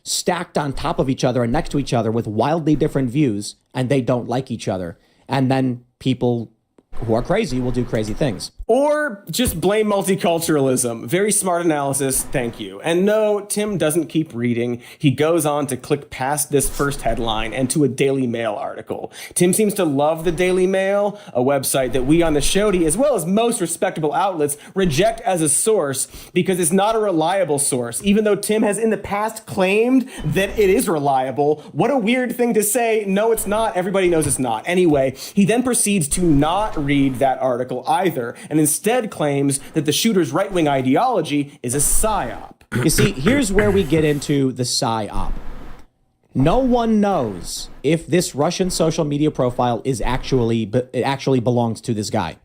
stacked on top of each other and next to each other with wildly different views, and they don't like each other. And then people who are crazy will do crazy things. Or just blame multiculturalism. Very smart analysis, thank you. And no, Tim doesn't keep reading. He goes on to click past this first headline and to a Daily Mail article. Tim seems to love the Daily Mail, a website that we on the Shody, as well as most respectable outlets, reject as a source because it's not a reliable source. Even though Tim has in the past claimed that it is reliable, what a weird thing to say. No, it's not. Everybody knows it's not. Anyway, he then proceeds to not read that article either, and instead claims that the shooter's right-wing ideology is a psyop. You see, here's where we get into the psyop. No one knows if this Russian social media profile is actually belongs to this guy.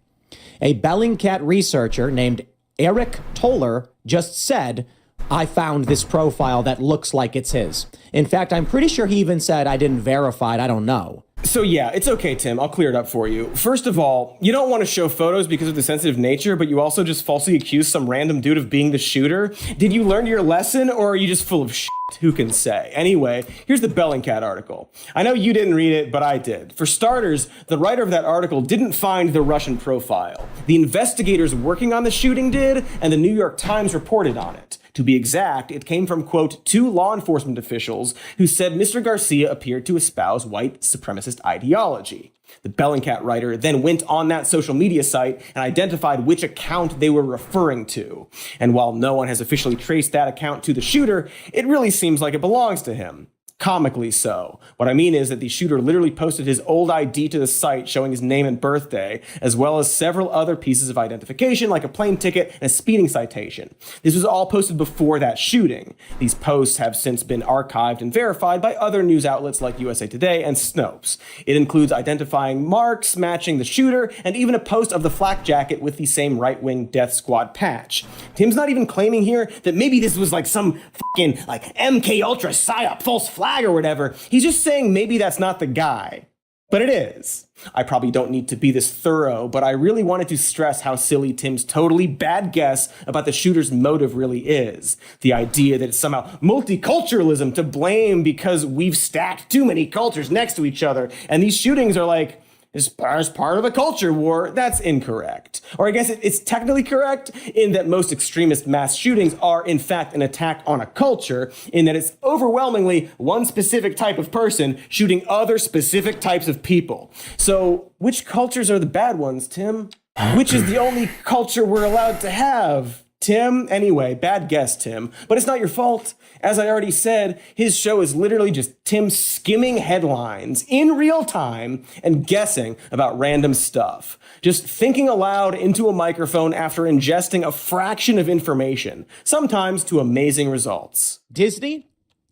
A Bellingcat researcher named Eric Toller just said, I found this profile that looks like it's his. In fact, I'm pretty sure he even said, I didn't verify it, I don't know. So yeah, it's okay, Tim. I'll clear it up for you. First of all, you don't want to show photos because of the sensitive nature, but you also just falsely accuse some random dude of being the shooter. Did you learn your lesson, or are you just full of shit? Who can say? Anyway, here's the Bellingcat article. I know you didn't read it, but I did. For starters, the writer of that article didn't find the Russian profile. The investigators working on the shooting did, and the New York Times reported on it. To be exact, it came from, quote, 2 law enforcement officials who said Mr. Garcia appeared to espouse white supremacist ideology. The Bellingcat writer then went on that social media site and identified which account they were referring to. And while no one has officially traced that account to the shooter, it really seems like it belongs to him. Comically so. What I mean is that the shooter literally posted his old ID to the site showing his name and birthday, as well as several other pieces of identification like a plane ticket and a speeding citation. This was all posted before that shooting. These posts have since been archived and verified by other news outlets like USA Today and Snopes. It includes identifying marks matching the shooter and even a post of the flak jacket with the same right-wing death squad patch. Tim's not even claiming here that maybe this was like some fucking like MK Ultra psyop false flag or whatever. He's just saying maybe that's not the guy. But it is. I probably don't need to be this thorough, but I really wanted to stress how silly Tim's totally bad guess about the shooter's motive really is. The idea that it's somehow multiculturalism to blame because we've stacked too many cultures next to each other, and these shootings are like, as part of a culture war, that's incorrect. Or I guess it's technically correct in that most extremist mass shootings are, in fact, an attack on a culture, in that it's overwhelmingly one specific type of person shooting other specific types of people. So which cultures are the bad ones, Tim? Which is the only culture we're allowed to have? Tim? Anyway, bad guess, Tim. But it's not your fault. As I already said, his show is literally just Tim skimming headlines in real time and guessing about random stuff. Just thinking aloud into a microphone after ingesting a fraction of information, sometimes to amazing results. Disney,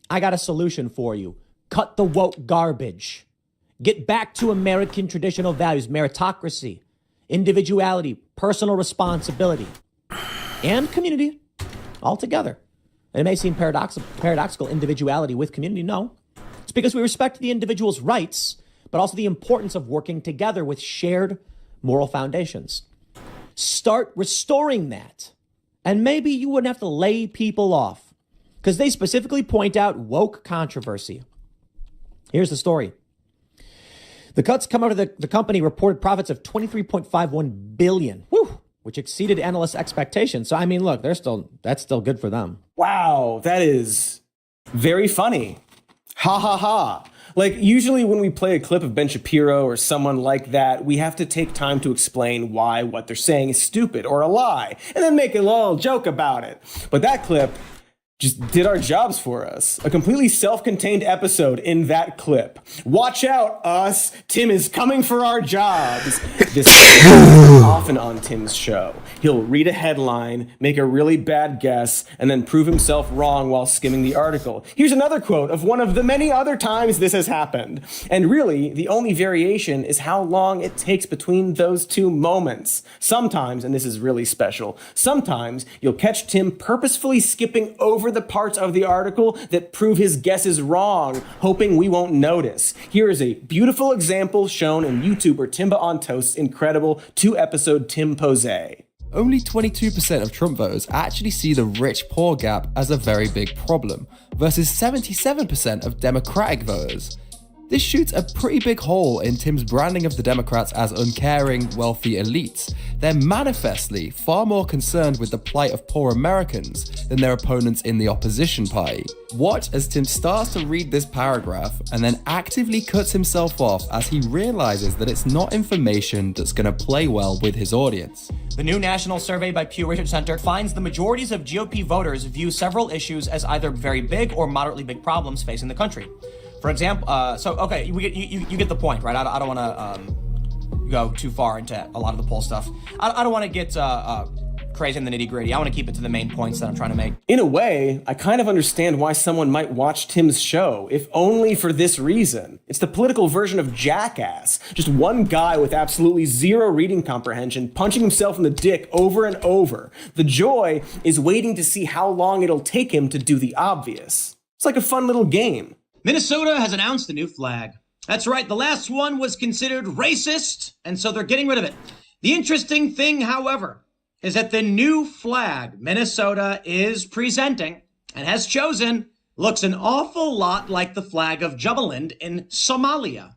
I got a solution for you. Cut the woke garbage. Get back to American traditional values, meritocracy, individuality, personal responsibility, and community all together. It may seem paradoxical, individuality with community. No, it's because we respect the individual's rights, but also the importance of working together with shared moral foundations. Start restoring that. And maybe you wouldn't have to lay people off, because they specifically point out woke controversy. Here's the story. The cuts come out of the company reported profits of $23.51 billion. Whew, which exceeded analysts' expectations. So, I mean, look, that's still good for them. Wow, that is very funny. Ha ha ha. Like, usually when we play a clip of Ben Shapiro or someone like that, we have to take time to explain why what they're saying is stupid or a lie, and then make a little joke about it. But that clip just did our jobs for us. A completely self-contained episode in that clip. Watch out, us. Tim is coming for our jobs. This is often on Tim's show. He'll read a headline, make a really bad guess, and then prove himself wrong while skimming the article. Here's another quote of one of the many other times this has happened. And really, the only variation is how long it takes between those two moments. Sometimes, and this is really special, sometimes you'll catch Tim purposefully skipping over the parts of the article that prove his guesses wrong, hoping we won't notice. Here is a beautiful example shown in YouTuber Timba on Toast's incredible 2-episode Tim Pose. Only 22% of Trump voters actually see the rich-poor gap as a very big problem, versus 77% of Democratic voters. This shoots a pretty big hole in Tim's branding of the Democrats as uncaring, wealthy elites. They're manifestly far more concerned with the plight of poor Americans than their opponents in the opposition party. Watch as Tim starts to read this paragraph and then actively cuts himself off as he realizes that it's not information that's going to play well with his audience. The new national survey by Pew Research Center finds the majorities of GOP voters view several issues as either very big or moderately big problems facing the country. For example, you get the point, right? I don't want to go too far into a lot of the poll stuff. I don't want to get crazy in the nitty gritty. I want to keep it to the main points that I'm trying to make. In a way, I kind of understand why someone might watch Tim's show, if only for this reason. It's the political version of Jackass. Just one guy with absolutely zero reading comprehension punching himself in the dick over and over. The joy is waiting to see how long it'll take him to do the obvious. It's like a fun little game. Minnesota has announced a new flag. That's right, the last one was considered racist, and so they're getting rid of it. The interesting thing, however, is that the new flag Minnesota is presenting and has chosen looks an awful lot like the flag of Jubaland in Somalia.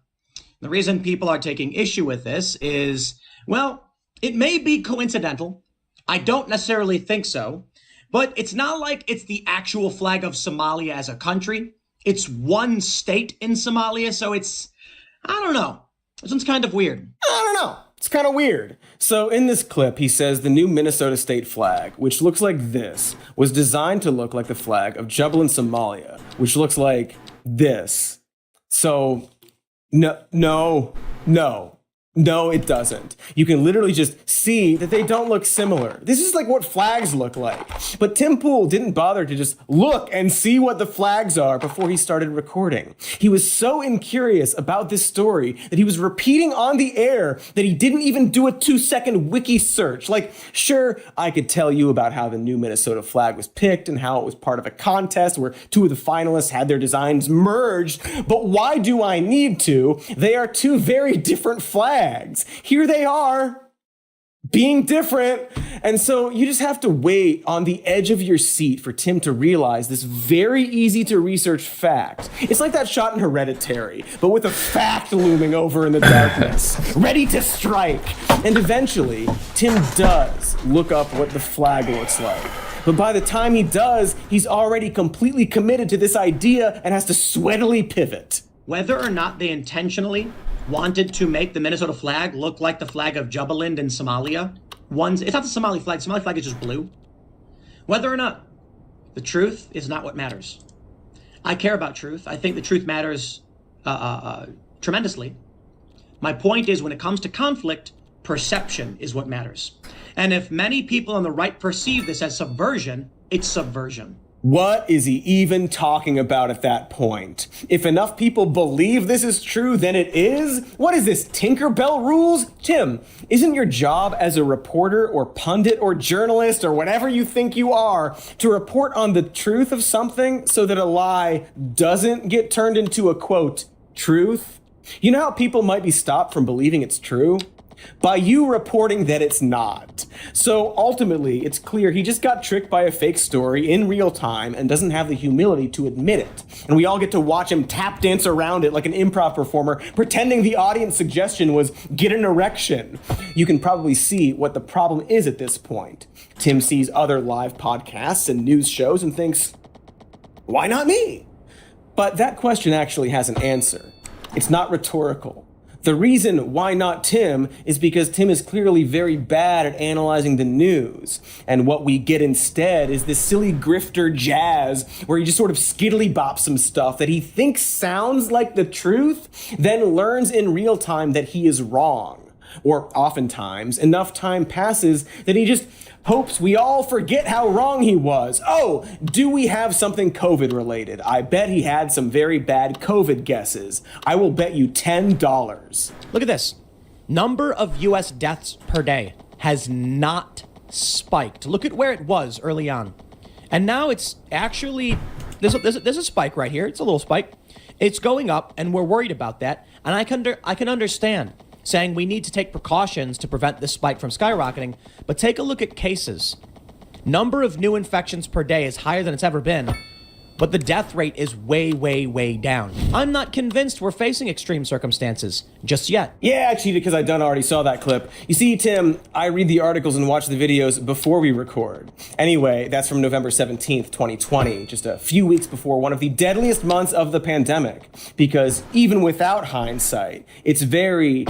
The reason people are taking issue with this is, well, it may be coincidental. I don't necessarily think so, but it's not like it's the actual flag of Somalia as a country. It's one state in Somalia, so I don't know. This one's kind of weird. I don't know. It's kind of weird. So in this clip, he says the new Minnesota state flag, which looks like this, was designed to look like the flag of Jubaland, Somalia, which looks like this. So, no, it doesn't. You can literally just see that they don't look similar. This is like what flags look like. But Tim Pool didn't bother to just look and see what the flags are before he started recording. He was so incurious about this story that he was repeating on the air that he didn't even do a 2-second wiki search. Like, sure, I could tell you about how the new Minnesota flag was picked and how it was part of a contest where 2 of the finalists had their designs merged, but why do I need to? They are 2 very different flags. Here they are, being different. And so you just have to wait on the edge of your seat for Tim to realize this very easy to research fact. It's like that shot in Hereditary, but with a fact looming over in the darkness, ready to strike. And eventually, Tim does look up what the flag looks like. But by the time he does, he's already completely committed to this idea and has to sweatily pivot. Whether or not they intentionally wanted to make the Minnesota flag look like the flag of Jubaland in Somalia. It's not the Somali flag. The Somali flag is just blue. Whether or not, the truth is not what matters. I care about truth. I think the truth matters tremendously. My point is, when it comes to conflict, perception is what matters. And if many people on the right perceive this as subversion, it's subversion. What is he even talking about at that point? If enough people believe this is true, then it is? What is this, Tinkerbell rules? Tim, isn't your job as a reporter or pundit or journalist or whatever you think you are to report on the truth of something so that a lie doesn't get turned into a, quote, truth? You know how people might be stopped from believing it's true? By you reporting that it's not. So ultimately, it's clear he just got tricked by a fake story in real time and doesn't have the humility to admit it. And we all get to watch him tap dance around it like an improv performer, pretending the audience suggestion was get an erection. You can probably see what the problem is at this point. Tim sees other live podcasts and news shows and thinks, why not me? But that question actually has an answer. It's not rhetorical. The reason why not Tim is because Tim is clearly very bad at analyzing the news. And what we get instead is this silly grifter jazz where he just sort of skiddly bops some stuff that he thinks sounds like the truth, then learns in real time that he is wrong. Or oftentimes, enough time passes that he just hopes we all forget how wrong he was. Oh, do we have something COVID related? I bet he had some very bad COVID guesses. I will bet you $10. Look at this. Number of U.S. deaths per day has not spiked. Look at where it was early on. And now it's actually, there's a spike right here. It's a little spike. It's going up, and we're worried about that. And I can understand. saying we need to take precautions to prevent this spike from skyrocketing. But take a look at cases. Number of new infections per day is higher than it's ever been, but the death rate is way, way, way down. I'm not convinced we're facing extreme circumstances just yet. Yeah, actually, because I done already saw that clip. You see, Tim, I read the articles and watch the videos before we record. Anyway, that's from November 17th, 2020, just a few weeks before one of the deadliest months of the pandemic. Because even without hindsight, it's very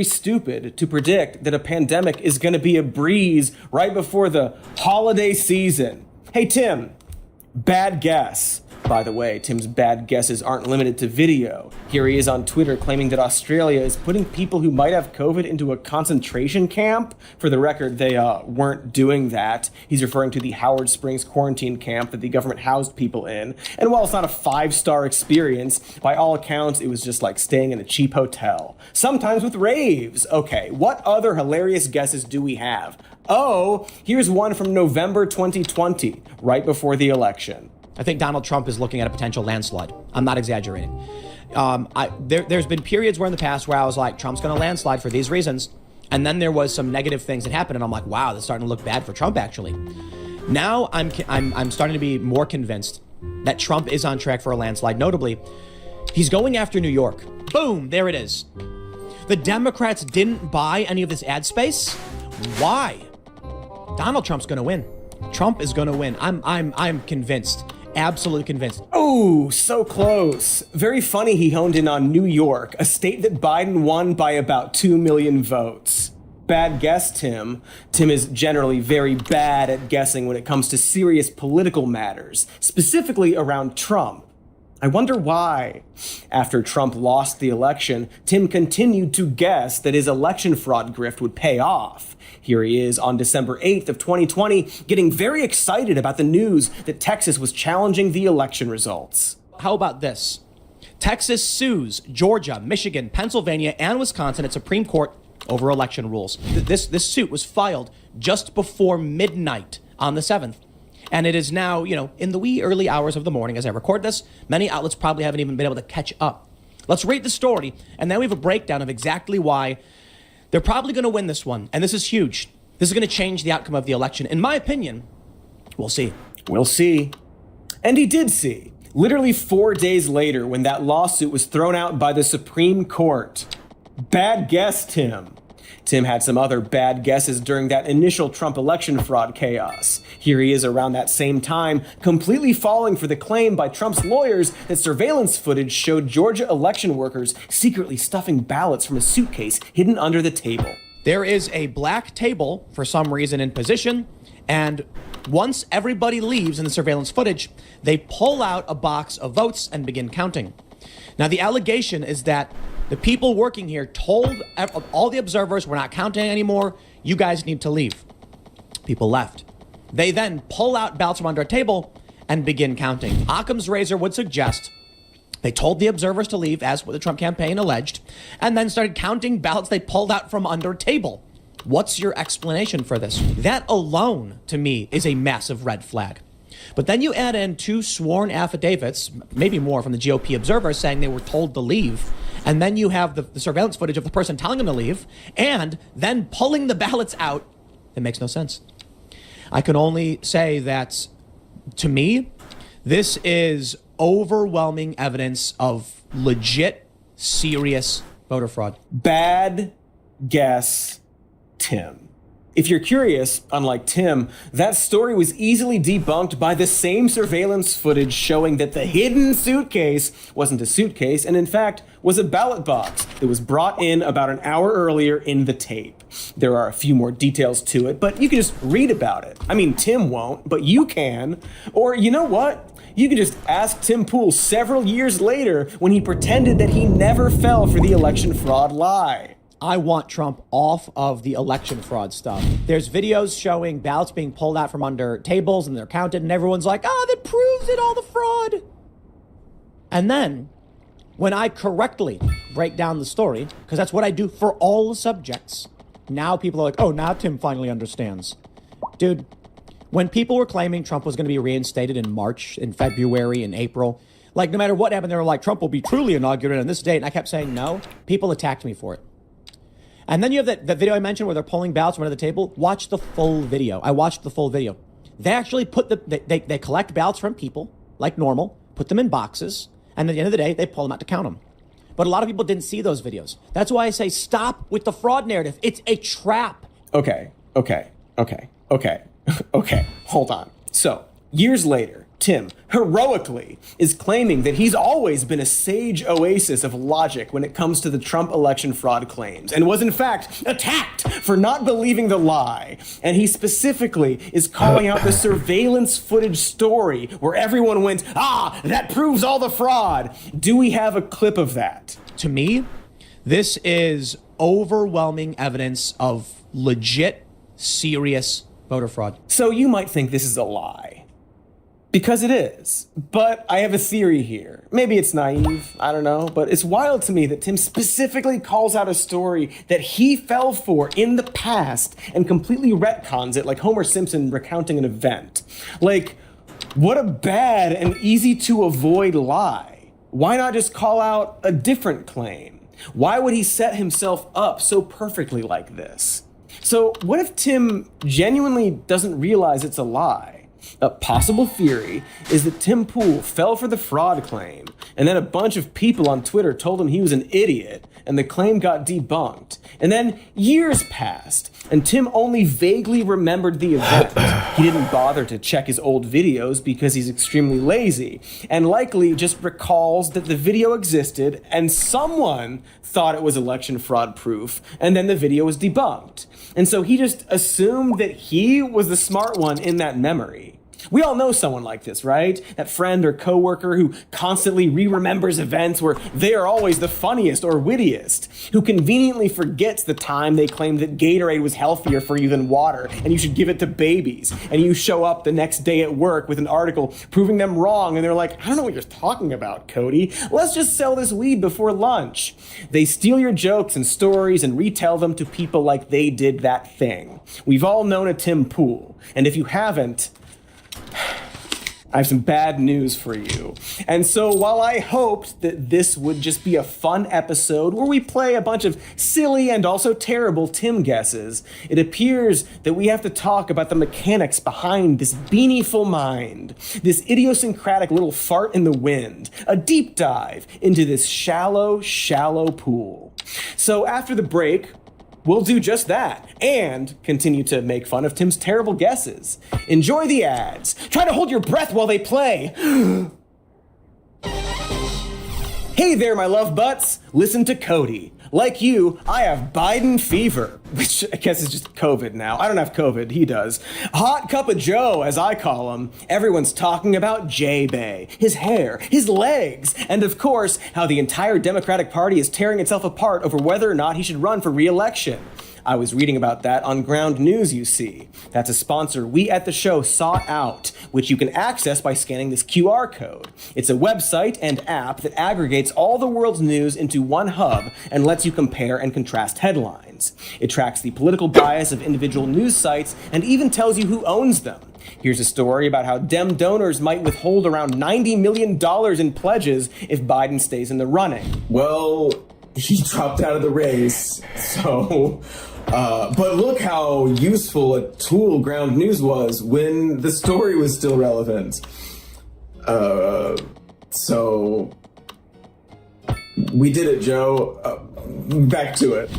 stupid to predict that a pandemic is going to be a breeze right before the holiday season. Hey, Tim. Bad guess. By the way, Tim's bad guesses aren't limited to video. Here he is on Twitter claiming that Australia is putting people who might have COVID into a concentration camp. For the record, they weren't doing that. He's referring to the Howard Springs quarantine camp that the government housed people in. And while it's not a 5-star experience, by all accounts, it was just like staying in a cheap hotel. Sometimes with raves. Okay, what other hilarious guesses do we have? Oh, here's one from November 2020, right before the election. I think Donald Trump is looking at a potential landslide. I'm not exaggerating. There's been periods where in the past where I was like, Trump's going to landslide for these reasons. And then there was some negative things that happened. And I'm like, wow, this is starting to look bad for Trump, actually. Now I'm starting to be more convinced that Trump is on track for a landslide. Notably, he's going after New York. Boom, there it is. The Democrats didn't buy any of this ad space. Why? Donald Trump's going to win. Trump is going to win. I'm convinced. Absolutely convinced. Oh, so close. Very funny he honed in on New York, a state that Biden won by about 2 million votes. Bad guess, Tim. Tim is generally very bad at guessing when it comes to serious political matters, specifically around Trump. I wonder why. After Trump lost the election, Tim continued to guess that his election fraud grift would pay off. Here he is on December 8th of 2020, getting very excited about the news that Texas was challenging the election results. How about this? Texas sues Georgia, Michigan, Pennsylvania, and Wisconsin at Supreme Court over election rules. This suit was filed just before midnight on the 7th. And it is now, in the wee early hours of the morning as I record this. Many outlets probably haven't even been able to catch up. Let's read the story, and then we have a breakdown of exactly why they're probably going to win this one. And this is huge. This is going to change the outcome of the election. In my opinion, we'll see. We'll see. And he did see. Literally 4 days later, when that lawsuit was thrown out by the Supreme Court. Bad guess, Tim. Tim had some other bad guesses during that initial Trump election fraud chaos. Here he is around that same time, completely falling for the claim by Trump's lawyers that surveillance footage showed Georgia election workers secretly stuffing ballots from a suitcase hidden under the table. There is a black table, for some reason, in position, and once everybody leaves in the surveillance footage, they pull out a box of votes and begin counting. Now, the allegation is that the people working here told all the observers, we're not counting anymore. You guys need to leave. People left. They then pull out ballots from under a table and begin counting. Occam's razor would suggest they told the observers to leave, as what the Trump campaign alleged, and then started counting ballots they pulled out from under a table. What's your explanation for this? That alone, to me, is a massive red flag. But then you add in 2 sworn affidavits, maybe more, from the GOP observers saying they were told to leave. And then you have the surveillance footage of the person telling them to leave and then pulling the ballots out. It makes no sense. I can only say that, to me, this is overwhelming evidence of legit, serious voter fraud. Bad guess, Tim. If you're curious, unlike Tim, that story was easily debunked by the same surveillance footage showing that the hidden suitcase wasn't a suitcase and in fact was a ballot box that was brought in about an hour earlier in the tape. There are a few more details to it, but you can just read about it. I mean, Tim won't, but you can. Or you know what? You can just ask Tim Pool several years later when he pretended that he never fell for the election fraud lie. I want Trump off of the election fraud stuff. There's videos showing ballots being pulled out from under tables and they're counted and everyone's like, that proves it, all the fraud. And then when I correctly break down the story, because that's what I do for all the subjects, now people are like, now Tim finally understands. Dude, when people were claiming Trump was going to be reinstated in March, in February, in April, like no matter what happened, they were like, Trump will be truly inaugurated on this date. And I kept saying no. People attacked me for it. And then you have that video I mentioned where they're pulling ballots from under the table. Watch the full video. I watched the full video. They actually put they collect ballots from people like normal, put them in boxes, and at the end of the day, they pull them out to count them. But a lot of people didn't see those videos. That's why I say stop with the fraud narrative. It's a trap. Okay. Hold on. So, years later, Tim heroically is claiming that he's always been a sage oasis of logic when it comes to the Trump election fraud claims, and was in fact attacked for not believing the lie. And he specifically is calling out the surveillance footage story where everyone went, that proves all the fraud. Do we have a clip of that? To me, this is overwhelming evidence of legit, serious voter fraud. So you might think this is a lie. Because it is. But I have a theory here. Maybe it's naive, I don't know. But it's wild to me that Tim specifically calls out a story that he fell for in the past and completely retcons it like Homer Simpson recounting an event. Like, what a bad and easy to avoid lie. Why not just call out a different claim? Why would he set himself up so perfectly like this? So what if Tim genuinely doesn't realize it's a lie? A possible theory is that Tim Pool fell for the fraud claim, and then a bunch of people on Twitter told him he was an idiot, and the claim got debunked. And then years passed, and Tim only vaguely remembered the event. He didn't bother to check his old videos because he's extremely lazy, and likely just recalls that the video existed and someone thought it was election fraud proof, and then the video was debunked. And so he just assumed that he was the smart one in that memory. We all know someone like this, right? That friend or coworker who constantly re-remembers events where they are always the funniest or wittiest, who conveniently forgets the time they claimed that Gatorade was healthier for you than water and you should give it to babies, and you show up the next day at work with an article proving them wrong, and they're like, I don't know what you're talking about, Cody. Let's just sell this weed before lunch. They steal your jokes and stories and retell them to people like they did that thing. We've all known a Tim Pool, and if you haven't, I have some bad news for you. And so while I hoped that this would just be a fun episode where we play a bunch of silly and also terrible Tim guesses, it appears that we have to talk about the mechanics behind this beanieful mind, this idiosyncratic little fart in the wind, a deep dive into this shallow, shallow pool. So after the break, we'll do just that and continue to make fun of Tim's terrible guesses. Enjoy the ads. Try to hold your breath while they play. Hey there, my love butts. Listen to Cody. Like you, I have Biden fever, which I guess is just COVID now. I don't have COVID, he does. Hot cup of Joe, as I call him. Everyone's talking about J-Bay, his hair, his legs, and of course, how the entire Democratic Party is tearing itself apart over whether or not he should run for re-election. I was reading about that on Ground News, you see. That's a sponsor we at the show sought out, which you can access by scanning this QR code. It's a website and app that aggregates all the world's news into one hub and lets you compare and contrast headlines. It tracks the political bias of individual news sites and even tells you who owns them. Here's a story about how Dem donors might withhold around $90 million in pledges if Biden stays in the running. Well, he dropped out of the race, so... but look how useful a tool Ground News was when the story was still relevant. So we did it, Joe. Back to it.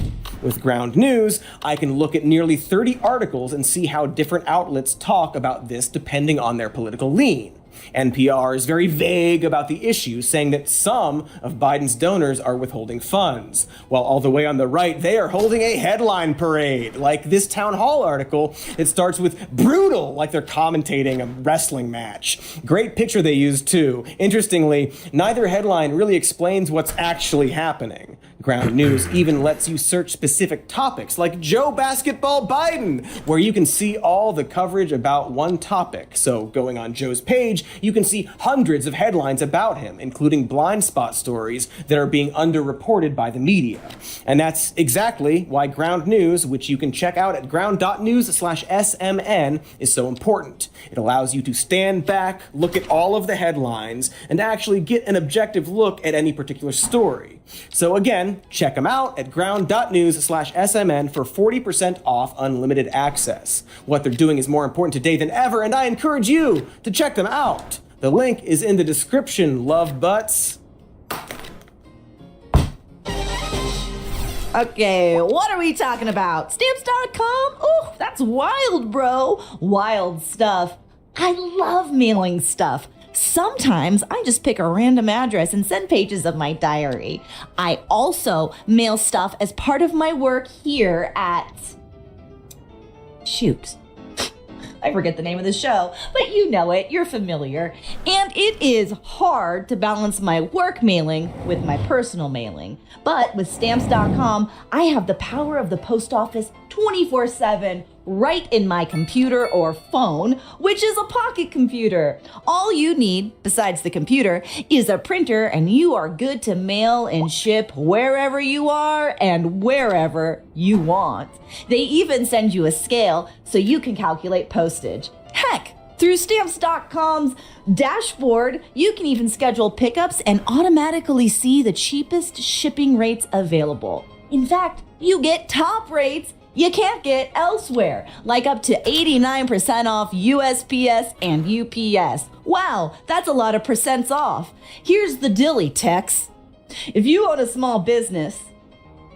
With Ground News, I can look at nearly 30 articles and see how different outlets talk about this depending on their political lean. NPR is very vague about the issue, saying that some of Biden's donors are withholding funds, while all the way on the right, they are holding a headline parade, like this town hall article that starts with brutal, like they're commentating a wrestling match. Great picture they used, too. Interestingly, neither headline really explains what's actually happening. Ground News even lets you search specific topics, like Joe Basketball Biden, where you can see all the coverage about one topic. So going on Joe's page, you can see hundreds of headlines about him, including blind spot stories that are being underreported by the media. And that's exactly why Ground News, which you can check out at ground.news/SMN, is so important. It allows you to stand back, look at all of the headlines, and actually get an objective look at any particular story. So again, Again, check them out at ground.news/SMN for 40% off unlimited access. What they're doing is more important today than ever, and I encourage you to check them out. The link is in the description, love butts. Okay, what are we talking about? Stamps.com? Oh, that's wild, bro. Wild stuff. I love mailing stuff. Sometimes I just pick a random address and send pages of my diary. I also mail stuff as part of my work here at... Shoot. I forget the name of the show, but you know it, you're familiar. And it is hard to balance my work mailing with my personal mailing. But with Stamps.com, I have the power of the post office 24/7 right in my computer or phone, which is a pocket computer. All you need, besides the computer, is a printer, and you are good to mail and ship wherever you are and wherever you want. They even send you a scale so you can calculate postage. Heck, through Stamps.com's dashboard, you can even schedule pickups and automatically see the cheapest shipping rates available. In fact, you get top rates you can't get elsewhere, like up to 89% off USPS and UPS. Wow, that's a lot of percents off. Here's the dilly, Tex. If you own a small business,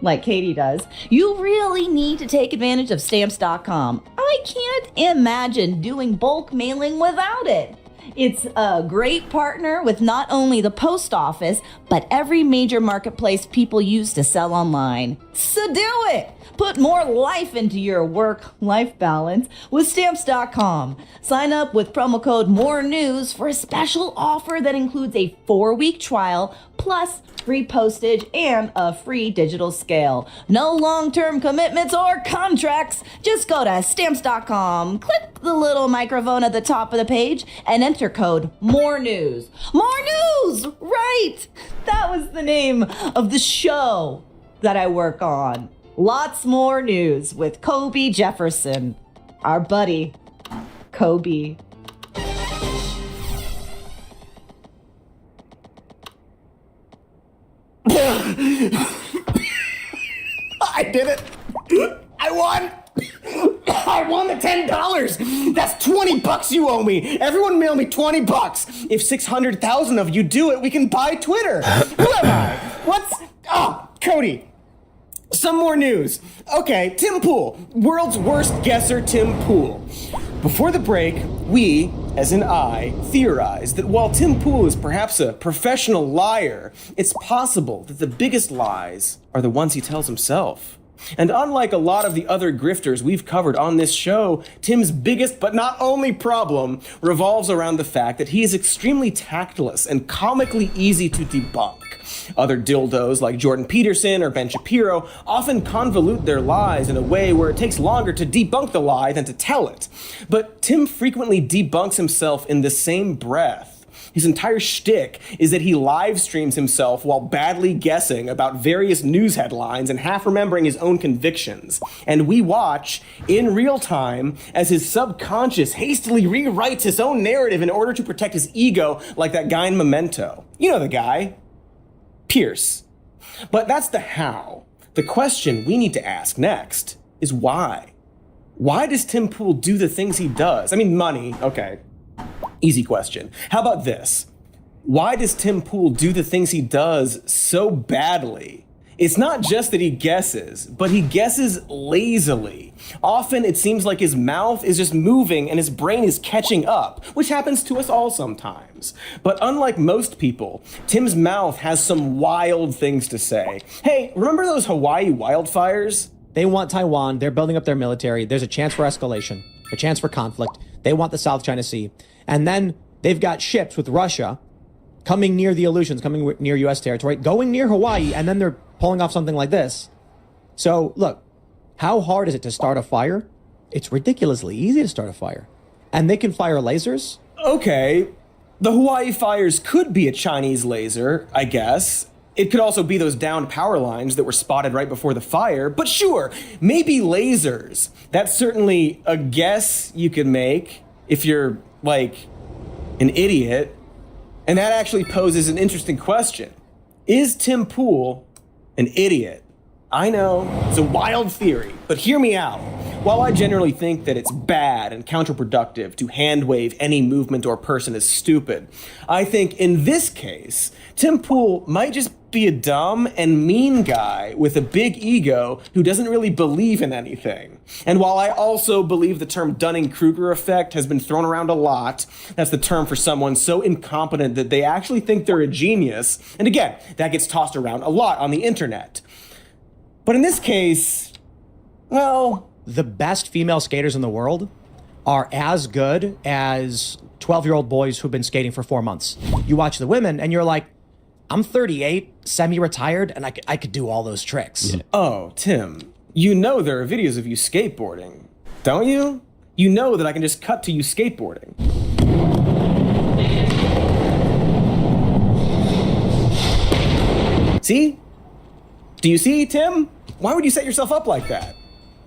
like Katie does, you really need to take advantage of Stamps.com. I can't imagine doing bulk mailing without it. It's a great partner with not only the post office, but every major marketplace people use to sell online. So do it! Put more life into your work-life balance with Stamps.com. Sign up with promo code MORENEWS for a special offer that includes a 4-week trial, plus free postage and a free digital scale. No long-term commitments or contracts. Just go to Stamps.com, click the little microphone at the top of the page, and enter code MORENEWS. More news! Right! That was the name of the show that I work on. Lots more news with Kobe Jefferson, our buddy, Kobe. I did it! I won! I won the $10! That's $20 you owe me! Everyone mail me $20! If 600,000 of you do it, we can buy Twitter! Who am I? What's... Oh, Cody! Some more news. Okay, Tim Pool. World's worst guesser, Tim Pool. Before the break, we, as in I, theorized that while Tim Pool is perhaps a professional liar, it's possible that the biggest lies are the ones he tells himself. And unlike a lot of the other grifters we've covered on this show, Tim's biggest but not only problem revolves around the fact that he is extremely tactless and comically easy to debunk. Other dildos like Jordan Peterson or Ben Shapiro often convolute their lies in a way where it takes longer to debunk the lie than to tell it. But Tim frequently debunks himself in the same breath. His entire shtick is that he live streams himself while badly guessing about various news headlines and half remembering his own convictions. And we watch in real time as his subconscious hastily rewrites his own narrative in order to protect his ego, like that guy in Memento. You know the guy. Pierce. But that's the how. The question we need to ask next is why? Why does Tim Pool do the things he does? I mean, money, okay. Easy question. How about this? Why does Tim Pool do the things he does so badly? It's not just that he guesses, but he guesses lazily. Often it seems like his mouth is just moving and his brain is catching up, which happens to us all sometimes. But unlike most people, Tim's mouth has some wild things to say. Hey, remember those Hawaii wildfires? They want Taiwan. They're building up their military. There's a chance for escalation, a chance for conflict. They want the South China Sea. And then they've got ships with Russia coming near the Aleutians, coming near U.S. territory, going near Hawaii, and then they're pulling off something like this. So, look, how hard is it to start a fire? It's ridiculously easy to start a fire. And they can fire lasers? Okay, the Hawaii fires could be a Chinese laser, I guess. It could also be those downed power lines that were spotted right before the fire. But sure, maybe lasers. That's certainly a guess you could make if you're, like, an idiot. And that actually poses an interesting question. Is Tim Pool an idiot. I know, it's a wild theory, but hear me out. While I generally think that it's bad and counterproductive to hand-wave any movement or person as stupid, I think in this case, Tim Pool might just be a dumb and mean guy with a big ego who doesn't really believe in anything. And while I also believe the term Dunning-Kruger effect has been thrown around a lot, that's the term for someone so incompetent that they actually think they're a genius, and again, that gets tossed around a lot on the internet. But in this case, well, The best female skaters in the world are as good as 12-year-old boys who've been skating for 4 months. You watch the women and you're like, I'm 38, semi-retired, and I could do all those tricks. Yeah. Oh, Tim, you know there are videos of you skateboarding, don't you? You know that I can just cut to you skateboarding. See? Do you see, Tim? Why would you set yourself up like that?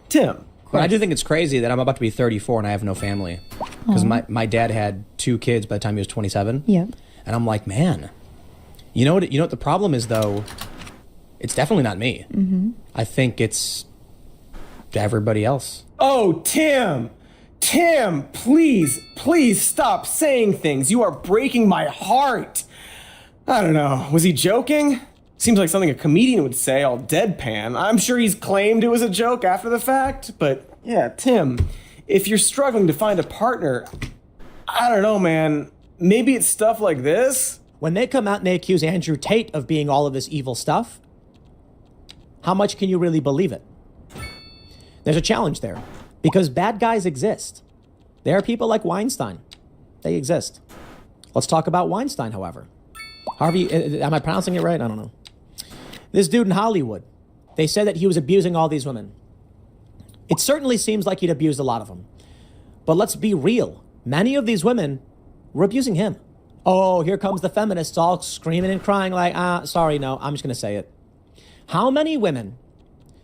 Tim. But I do think it's crazy that I'm about to be 34 and I have no family. Because my dad had 2 kids by the time he was 27. Yeah. And I'm like, man, you know what the problem is, though? It's definitely not me. Mm-hmm. I think it's everybody else. Oh, Tim! Tim, please stop saying things. You are breaking my heart. I don't know. Was he joking? Seems like something a comedian would say, all deadpan. I'm sure he's claimed it was a joke after the fact, but yeah, Tim, if you're struggling to find a partner, I don't know, man. Maybe it's stuff like this? When they come out and they accuse Andrew Tate of being all of this evil stuff, how much can you really believe it? There's a challenge there, because bad guys exist. There are people like Weinstein. They exist. Let's talk about Weinstein, however. Harvey, am I pronouncing it right? I don't know. This dude in Hollywood, they said that he was abusing all these women. It certainly seems like he'd abused a lot of them. But let's be real. Many of these women were abusing him. Oh, here comes the feminists all screaming and crying like, sorry, no, I'm just going to say it. How many women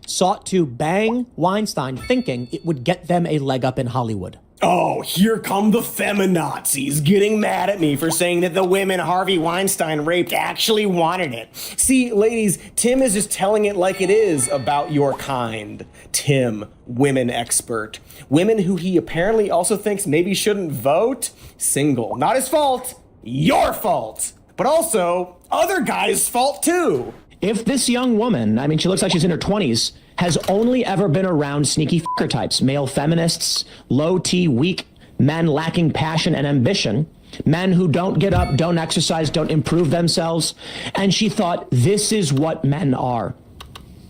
sought to bang Weinstein thinking it would get them a leg up in Hollywood? Oh, here come the feminazis getting mad at me for saying that the women Harvey Weinstein raped actually wanted it. See, ladies, Tim is just telling it like it is about your kind. Tim, women expert. Women who he apparently also thinks maybe shouldn't vote? Single. Not his fault. Your fault. But also, other guys' fault too. If this young woman, I mean, she looks like she's in her 20s, has only ever been around sneaky fucker types, male feminists, low T, weak men lacking passion and ambition, men who don't get up, don't exercise, don't improve themselves, and she thought this is what men are.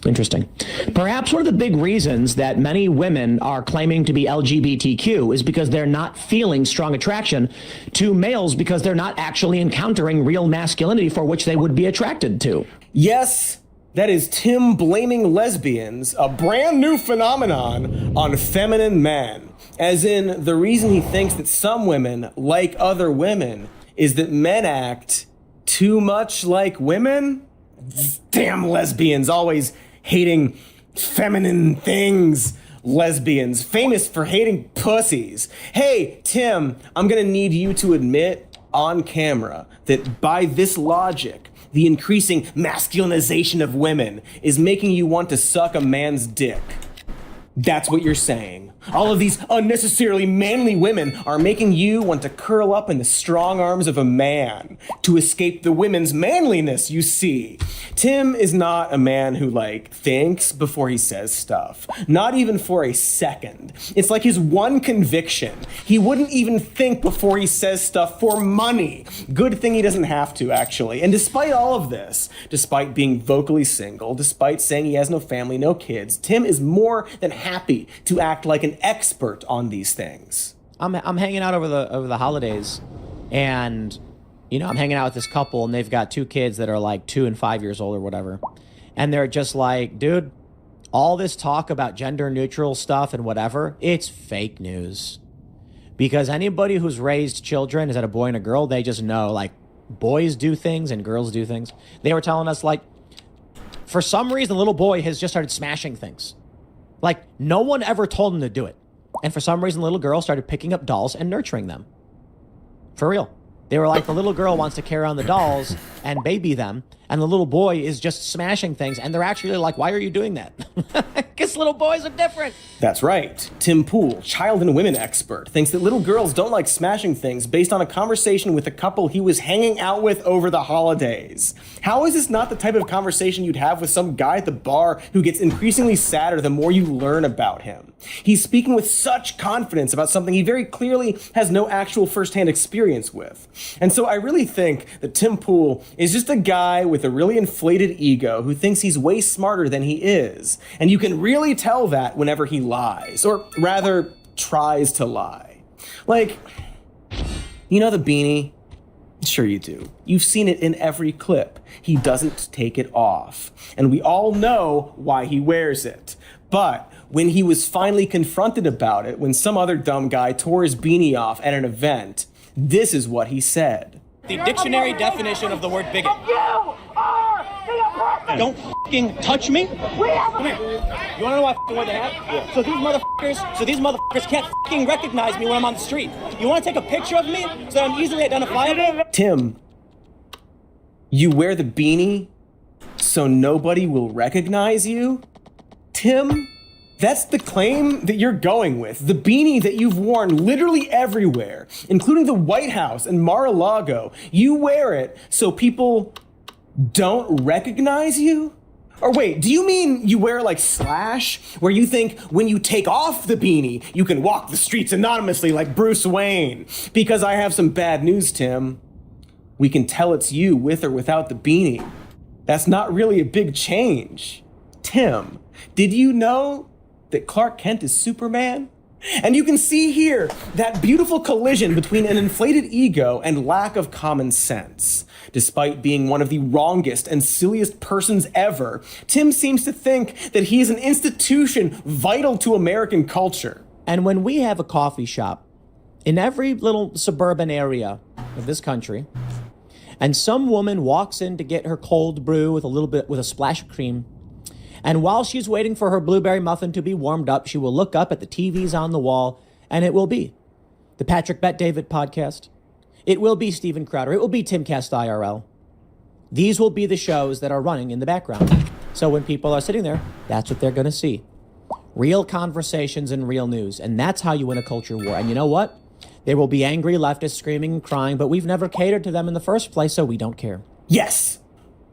Interesting. Perhaps one of the big reasons that many women are claiming to be LGBTQ is because they're not feeling strong attraction to males because they're not actually encountering real masculinity for which they would be attracted to. Yes, that is Tim blaming lesbians, a brand new phenomenon, on feminine men. As in, the reason he thinks that some women like other women is that men act too much like women? Damn lesbians, always hating feminine things. Lesbians, famous for hating pussies. Hey, Tim, I'm gonna need you to admit on camera that by this logic, the increasing masculinization of women is making you want to suck a man's dick. That's what you're saying. All of these unnecessarily manly women are making you want to curl up in the strong arms of a man to escape the women's manliness, you see. Tim is not a man who, thinks before he says stuff. Not even for a second. It's like his one conviction. He wouldn't even think before he says stuff for money. Good thing he doesn't have to, actually. And despite all of this, despite being vocally single, despite saying he has no family, no kids, Tim is more than happy to act like an expert on these things. I'm hanging out over the holidays, and I'm hanging out with this couple, and they've got 2 kids that are 2 and 5 years old or whatever, and they're just like, dude, all this talk about gender neutral stuff and whatever, it's fake news. Because anybody who's raised children, is that a boy and a girl, they just know boys do things and girls do things. They were telling us for some reason the little boy has just started smashing things. No one ever told him to do it. And for some reason, the little girl started picking up dolls and nurturing them. For real. They were like, the little girl wants to carry on the dolls, and baby them, and the little boy is just smashing things, and they're actually like, why are you doing that? Because little boys are different. That's right. Tim Pool, child and women expert, thinks that little girls don't like smashing things based on a conversation with a couple he was hanging out with over the holidays. How is this not the type of conversation you'd have with some guy at the bar who gets increasingly sadder the more you learn about him? He's speaking with such confidence about something he very clearly has no actual firsthand experience with. And so I really think that Tim Pool is just a guy with a really inflated ego who thinks he's way smarter than he is. And you can really tell that whenever he lies, or rather, tries to lie. Like, you know the beanie? Sure you do. You've seen it in every clip. He doesn't take it off. And we all know why he wears it. But when he was finally confronted about it, when some other dumb guy tore his beanie off at an event, this is what he said. The dictionary definition of the word bigot. Don't fucking touch me. Come here. You wanna know why I fucking wear the hat? Yeah. So these motherfuckers can't fucking recognize me when I'm on the street. You wanna take a picture of me so that I'm easily identifiable? Tim, you wear the beanie so nobody will recognize you? Tim, that's the claim that you're going with. The beanie that you've worn literally everywhere, including the White House and Mar-a-Lago. You wear it so people don't recognize you? Or wait, do you mean you wear like Slash, where you think when you take off the beanie, you can walk the streets anonymously like Bruce Wayne? Because I have some bad news, Tim. We can tell it's you with or without the beanie. That's not really a big change. Tim, did you know that Clark Kent is Superman? And you can see here that beautiful collision between an inflated ego and lack of common sense. Despite being one of the wrongest and silliest persons ever, Tim seems to think that he is an institution vital to American culture. And when we have a coffee shop in every little suburban area of this country, and some woman walks in to get her cold brew with a splash of cream, and while she's waiting for her blueberry muffin to be warmed up, she will look up at the TVs on the wall, and it will be the Patrick Bet-David podcast. It will be Steven Crowder. It will be Timcast IRL. These will be the shows that are running in the background. So when people are sitting there, that's what they're going to see. Real conversations and real news. And that's how you win a culture war. And you know what? There will be angry leftists screaming and crying, but we've never catered to them in the first place, so we don't care. Yes!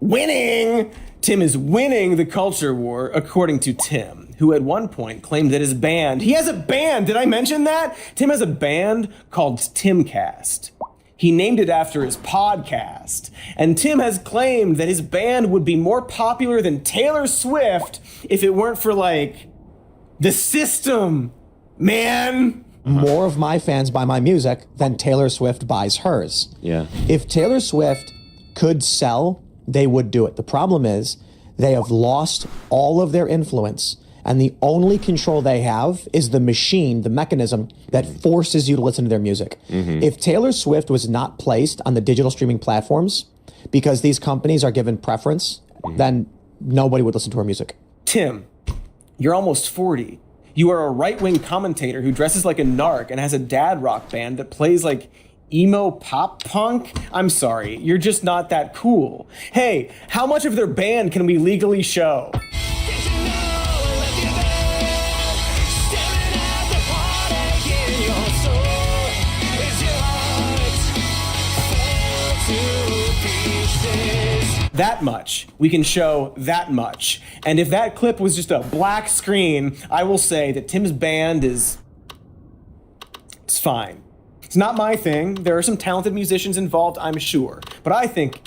Winning! Tim is winning the culture war, according to Tim, who at one point claimed that his band... He has a band! Did I mention that? Tim has a band called Timcast. He named it after his podcast. And Tim has claimed that his band would be more popular than Taylor Swift if it weren't for, like, the system, man. More of my fans buy my music than Taylor Swift buys hers. Yeah. If Taylor Swift could sell, they would do it. The problem is they have lost all of their influence, and the only control they have is the machine, the mechanism that forces you to listen to their music. Mm-hmm. If Taylor Swift was not placed on the digital streaming platforms because these companies are given preference, then nobody would listen to her music. Tim, you're almost 40. You are a right-wing commentator who dresses like a narc and has a dad rock band that plays like emo pop punk? I'm sorry, you're just not that cool. Hey, how much of their band can we legally show? That much. We can show that much. And if that clip was just a black screen, I will say that Tim's band it's fine. It's not my thing. There are some talented musicians involved, I'm sure. But I think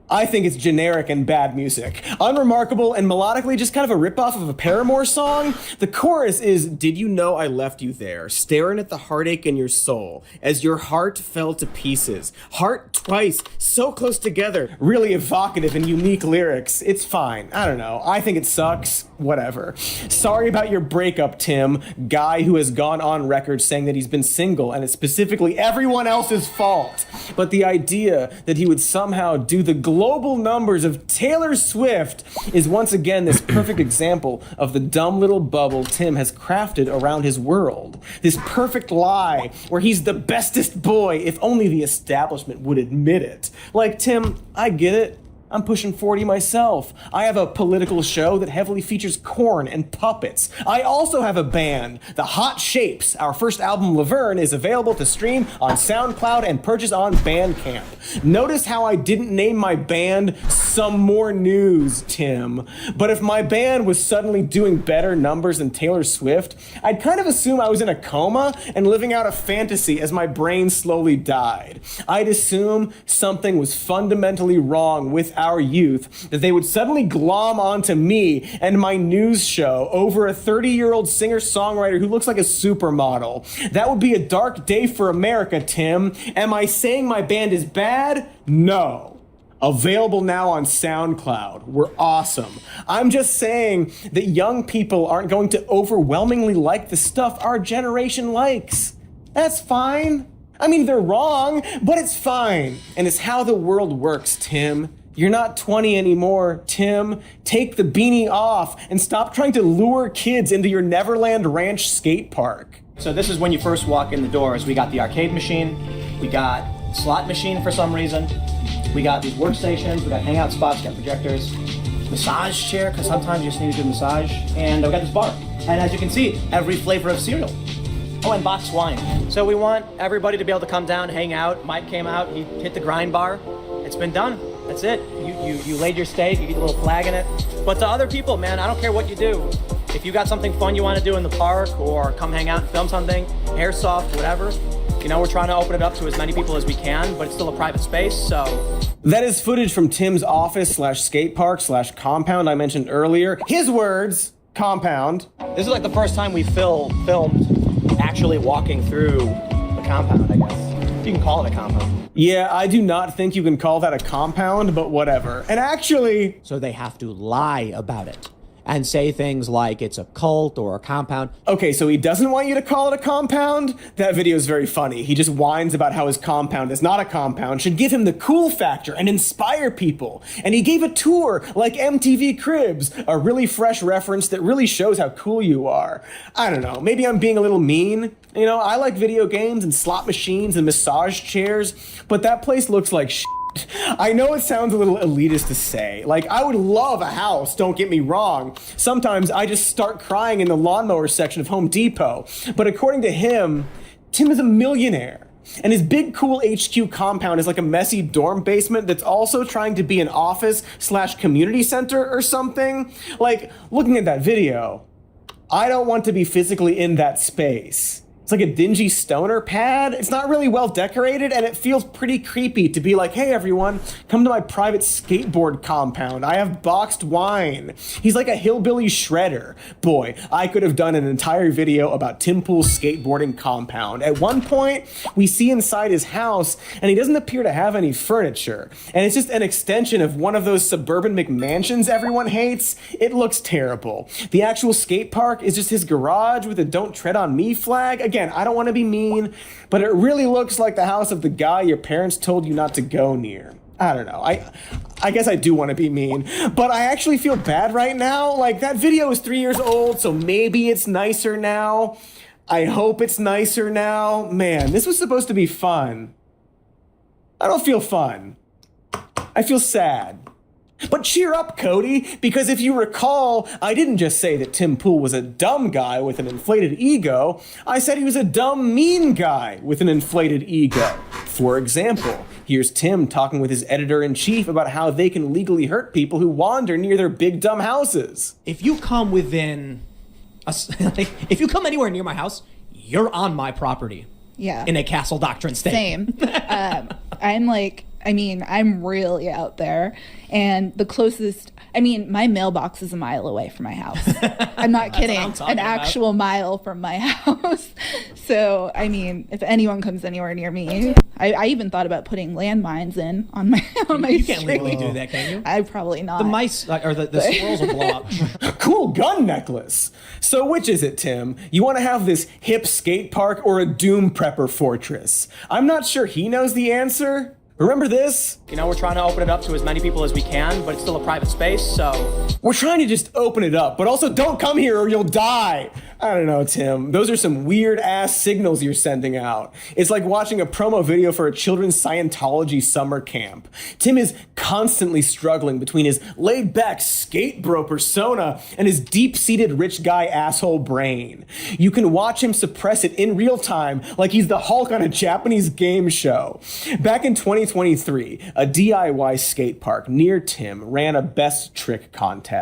it's generic and bad music. Unremarkable and melodically just kind of a ripoff of a Paramore song. The chorus is, "Did you know I left you there, staring at the heartache in your soul, as your heart fell to pieces. Heart twice, so close together." Really evocative and unique lyrics. It's fine. I don't know. I think it sucks. whatever. Sorry about your breakup, Tim. Guy who has gone on record saying that he's been single and it's specifically everyone else's fault. But the idea that he would somehow do the global numbers of Taylor Swift is once again this perfect example of the dumb little bubble Tim has crafted around his world. This perfect lie where he's the bestest boy if only the establishment would admit it. Like, Tim, I get it. I'm pushing 40 myself. I have a political show that heavily features corn and puppets. I also have a band, The Hot Shapes. Our first album, Laverne, is available to stream on SoundCloud and purchase on Bandcamp. Notice how I didn't name my band Some More News, Tim. But if my band was suddenly doing better numbers than Taylor Swift, I'd kind of assume I was in a coma and living out a fantasy as my brain slowly died. I'd assume something was fundamentally wrong with our youth, that they would suddenly glom onto me and my news show over a 30-year-old singer-songwriter who looks like a supermodel. That would be a dark day for America, Tim. Am I saying my band is bad? No. Available now on SoundCloud. We're awesome. I'm just saying that young people aren't going to overwhelmingly like the stuff our generation likes. That's fine. I mean, they're wrong, but it's fine. And it's how the world works, Tim. You're not 20 anymore, Tim. Take the beanie off and stop trying to lure kids into your Neverland Ranch skate park. So this is when you first walk in the doors. We got the arcade machine, we got slot machine for some reason, we got these workstations, we got hangout spots, we got projectors, massage chair, because sometimes you just need to do a massage, and we got this bar. And as you can see, every flavor of cereal. Oh, and boxed wine. So we want everybody to be able to come down, hang out. Mike came out, he hit the grind bar. It's been done. That's it. You laid your steak, you get a little flag in it. But to other people, man, I don't care what you do. If you got something fun you want to do in the park or come hang out and film something, airsoft, whatever, you know, we're trying to open it up to as many people as we can, but it's still a private space, so. That is footage from Tim's office / skate park / compound I mentioned earlier. His words, compound. This is like the first time we filmed actually walking through the compound, I guess. You can call it a compound. Yeah, I do not think you can call that a compound, but whatever. And actually... So they have to lie about it and say things like it's a cult or a compound. Okay, so he doesn't want you to call it a compound? That video is very funny. He just whines about how his compound is not a compound, should give him the cool factor and inspire people. And he gave a tour like MTV Cribs, a really fresh reference that really shows how cool you are. I don't know, maybe I'm being a little mean. You know, I like video games and slot machines and massage chairs, but that place looks like shit. I know it sounds a little elitist to say. Like, I would love a house, don't get me wrong. Sometimes I just start crying in the lawnmower section of Home Depot. But according to him, Tim is a millionaire. And his big cool HQ compound is like a messy dorm basement that's also trying to be an office / community center or something. Like, looking at that video, I don't want to be physically in that space. It's like a dingy stoner pad. It's not really well decorated, and it feels pretty creepy to be like, hey everyone, come to my private skateboard compound. I have boxed wine. He's like a hillbilly shredder. Boy, I could have done an entire video about Tim Pool's skateboarding compound. At one point, we see inside his house, and he doesn't appear to have any furniture. And it's just an extension of one of those suburban McMansions everyone hates. It looks terrible. The actual skate park is just his garage with a don't tread on me flag. Again, I don't want to be mean, but it really looks like the house of the guy your parents told you not to go near. I don't know. I guess I do want to be mean, but I actually feel bad right now. Like, that video is 3 years old, so maybe it's nicer now. I hope it's nicer now. Man, this was supposed to be fun. I don't feel fun. I feel sad. But cheer up, Cody, because if you recall, I didn't just say that Tim Pool was a dumb guy with an inflated ego. I said he was a dumb, mean guy with an inflated ego. For example, here's Tim talking with his editor-in-chief about how they can legally hurt people who wander near their big, dumb houses. If you come within, if you come anywhere near my house, you're on my property. Yeah. In a Castle Doctrine state. Same. I'm really out there. And the closest, my mailbox is a mile away from my house. I'm not kidding. An actual mile from my house. So, if anyone comes anywhere near me, I even thought about putting landmines in on my You can't street. legally do that, can you? I probably not. The mice or the squirrels will blow up. Cool gun necklace. So which is it, Tim? You want to have this hip skate park or a doom prepper fortress? I'm not sure he knows the answer. Remember this? You know, we're trying to open it up to as many people as we can, but it's still a private space, so... We're trying to just open it up, but also don't come here or you'll die. I don't know, Tim. Those are some weird ass signals you're sending out. It's like watching a promo video for a children's Scientology summer camp. Tim is constantly struggling between his laid back skate bro persona and his deep seated rich guy asshole brain. You can watch him suppress it in real time like he's the Hulk on a Japanese game show. Back in 2023, a DIY skate park near Tim ran a best trick contest.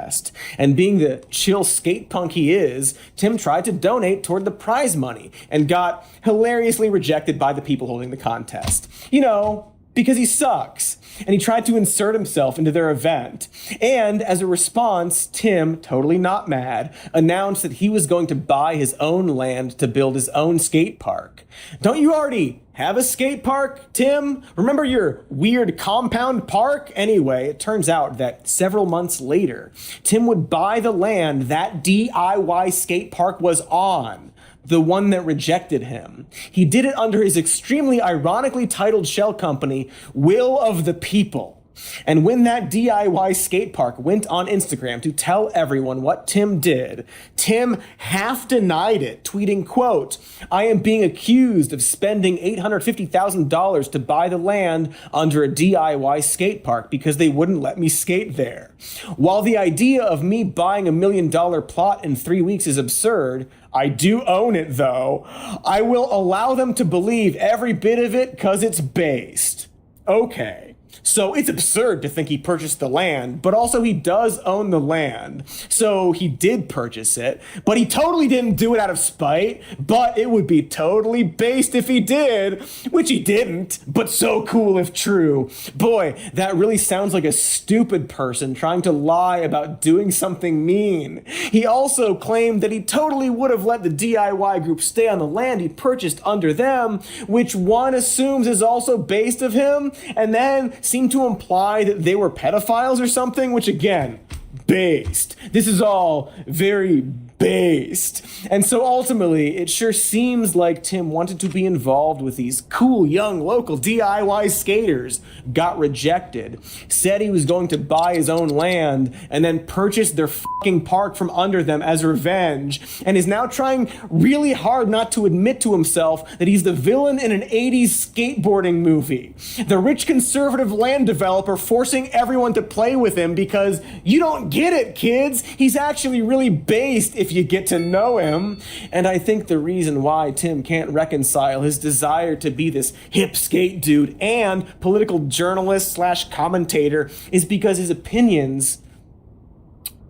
And being the chill skate punk he is, Tim tried to donate toward the prize money and got hilariously rejected by the people holding the contest. You know, because he sucks. And he tried to insert himself into their event. And as a response, Tim, totally not mad, announced that he was going to buy his own land to build his own skate park. Don't you already have a skate park, Tim? Remember your weird compound park? Anyway, it turns out that several months later, Tim would buy the land that DIY skate park was on. The one that rejected him. He did it under his extremely ironically titled shell company, Will of the People. And when that DIY skate park went on Instagram to tell everyone what Tim did, Tim half denied it, tweeting, quote, "I am being accused of spending $850,000 to buy the land under a DIY skate park because they wouldn't let me skate there. While the idea of me buying $1 million plot in 3 weeks is absurd, I do own it though. I will allow them to believe every bit of it because it's based." Okay. So it's absurd to think he purchased the land, but also he does own the land. So he did purchase it, but he totally didn't do it out of spite, but it would be totally based if he did, which he didn't, but so cool if true. Boy, that really sounds like a stupid person trying to lie about doing something mean. He also claimed that he totally would have let the DIY group stay on the land he purchased under them, which one assumes is also based of him, and then seemed to imply that they were pedophiles or something, which again, based. This is all very based. And so ultimately, it sure seems like Tim wanted to be involved with these cool young local DIY skaters, got rejected, said he was going to buy his own land, and then purchase their fucking park from under them as revenge, and is now trying really hard not to admit to himself that he's the villain in an 80s skateboarding movie. The rich conservative land developer forcing everyone to play with him because you don't get it, kids. He's actually really based if you get to know him. And I think the reason why Tim can't reconcile his desire to be this hip skate dude and political journalist / commentator is because his opinions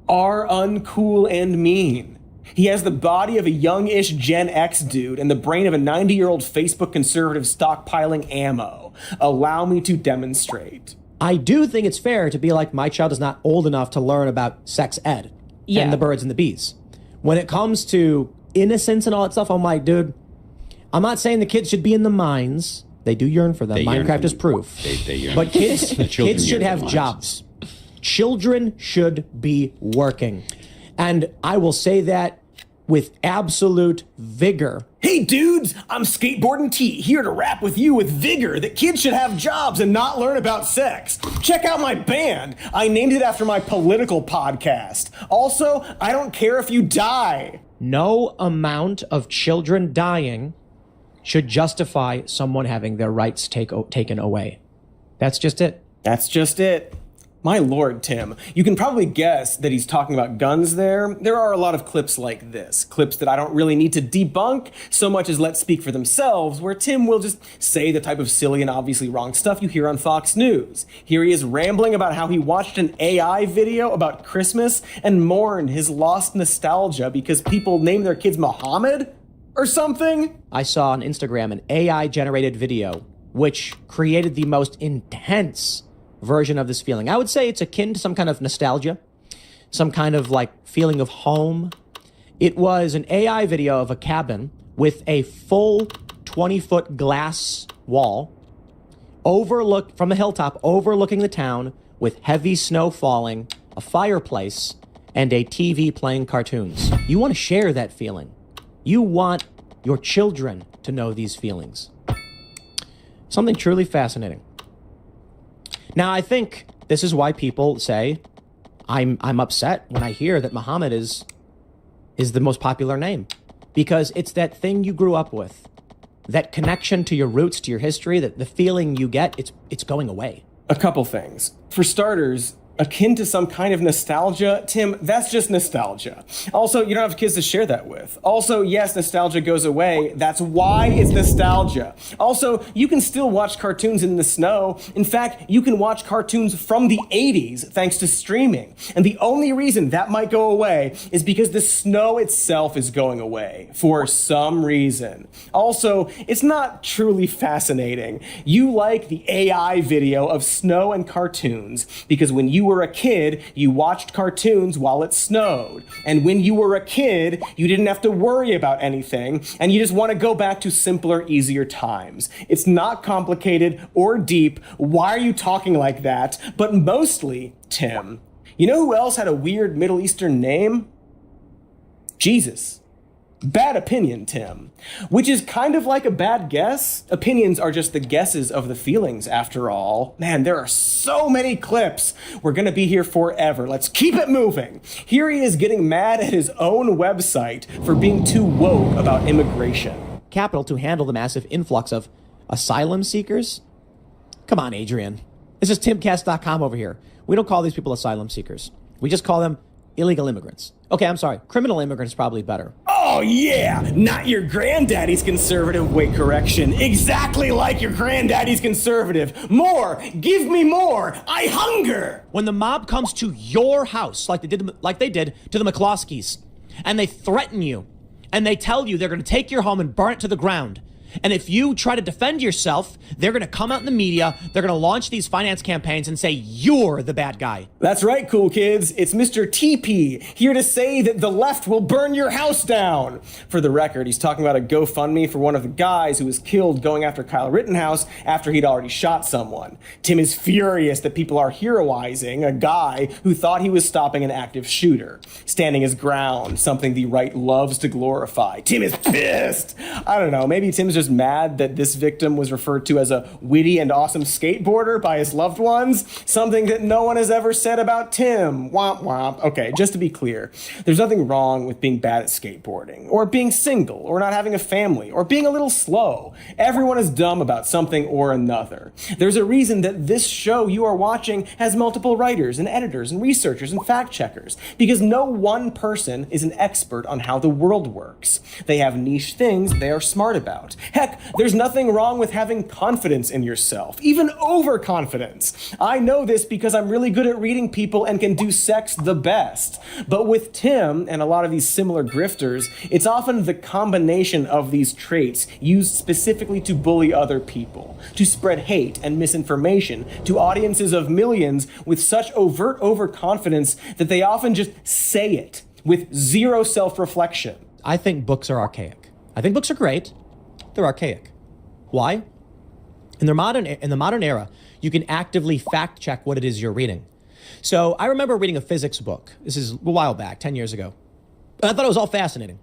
are uncool and mean. He has the body of a young-ish Gen X dude and the brain of a 90-year-old Facebook conservative stockpiling ammo. Allow me to demonstrate. I do think it's fair to be like, my child is not old enough to learn about sex ed and the birds and the bees. When it comes to innocence and all that stuff, I'm like, dude, I'm not saying the kids should be in the mines. They do yearn for them. Minecraft is proof. They yearn. But kids should yearn have for the jobs. Children should be working. And I will say that with absolute vigor. Hey dudes, I'm Skateboarding T, here to rap with you with vigor that kids should have jobs and not learn about sex. Check out my band. I named it after my political podcast. Also, I don't care if you die. No amount of children dying should justify someone having their rights taken away. That's just it. That's just it. My lord, Tim, you can probably guess that he's talking about guns there. There are a lot of clips like this, clips that I don't really need to debunk so much as let speak for themselves, where Tim will just say the type of silly and obviously wrong stuff you hear on Fox News. Here he is rambling about how he watched an AI video about Christmas and mourned his lost nostalgia because people name their kids Muhammad or something. I saw on Instagram an AI-generated video which created the most intense version of this feeling. I would say it's akin to some kind of nostalgia, some kind of like feeling of home. It was an AI video of a cabin with a full 20-foot glass wall from a hilltop overlooking the town with heavy snow falling, a fireplace, and a TV playing cartoons. You want to share that feeling. You want your children to know these feelings. Something truly fascinating. Now, I think this is why people say, I'm upset when I hear that Muhammad is the most popular name. Because it's that thing you grew up with. That connection to your roots, to your history, that the feeling you get, it's going away. A couple things. For starters, akin to some kind of nostalgia, Tim, that's just nostalgia. Also, you don't have kids to share that with. Also, yes, nostalgia goes away. That's why it's nostalgia. Also, you can still watch cartoons in the snow. In fact, you can watch cartoons from the 80s thanks to streaming. And the only reason that might go away is because the snow itself is going away for some reason. Also, it's not truly fascinating. You like the AI video of snow and cartoons because when you were a kid, you watched cartoons while it snowed. And when you were a kid, you didn't have to worry about anything, and you just want to go back to simpler, easier times. It's not complicated or deep. Why are you talking like that? But mostly, Tim, you know who else had a weird Middle Eastern name? Jesus. Bad opinion, Tim. Which is kind of like a bad guess. Opinions are just the guesses of the feelings, after all. Man, there are so many clips. We're gonna be here forever. Let's keep it moving. Here he is getting mad at his own website for being too woke about immigration. Capital to handle the massive influx of asylum seekers? Come on, Adrian. This is timcast.com over here. We don't call these people asylum seekers. We just call them illegal immigrants. Okay, I'm sorry. Criminal immigrants is probably better. Oh yeah, not your granddaddy's conservative. Wait, correction. Exactly like your granddaddy's conservative. More, give me more. I hunger. When the mob comes to your house, like they did to the McCloskeys, and they threaten you, and they tell you they're going to take your home and burn it to the ground, and if you try to defend yourself, they're going to come out in the media, they're going to launch these finance campaigns and say you're the bad guy. That's right, cool kids. It's Mr. TP, here to say that the left will burn your house down. For the record, he's talking about a GoFundMe for one of the guys who was killed going after Kyle Rittenhouse after he'd already shot someone. Tim is furious that people are heroizing a guy who thought he was stopping an active shooter, standing his ground, something the right loves to glorify. Tim is pissed. I don't know, maybe Tim's just mad that this victim was referred to as a witty and awesome skateboarder by his loved ones, something that no one has ever said about Tim. Womp womp. Okay, just to be clear, there's nothing wrong with being bad at skateboarding, or being single, or not having a family, or being a little slow. Everyone is dumb about something or another. There's a reason that this show you are watching has multiple writers and editors and researchers and fact checkers, because no one person is an expert on how the world works. They have niche things they are smart about. Heck, there's nothing wrong with having confidence in yourself, even overconfidence. I know this because I'm really good at reading people and can do sex the best. But with Tim and a lot of these similar grifters, it's often the combination of these traits used specifically to bully other people, to spread hate and misinformation to audiences of millions with such overt overconfidence that they often just say it with zero self-reflection. I think books are archaic. I think books are great. They're archaic. Why? In the modern era, you can actively fact check what it is you're reading. So I remember reading a physics book. This is a while back, 10 years ago. And I thought it was all fascinating.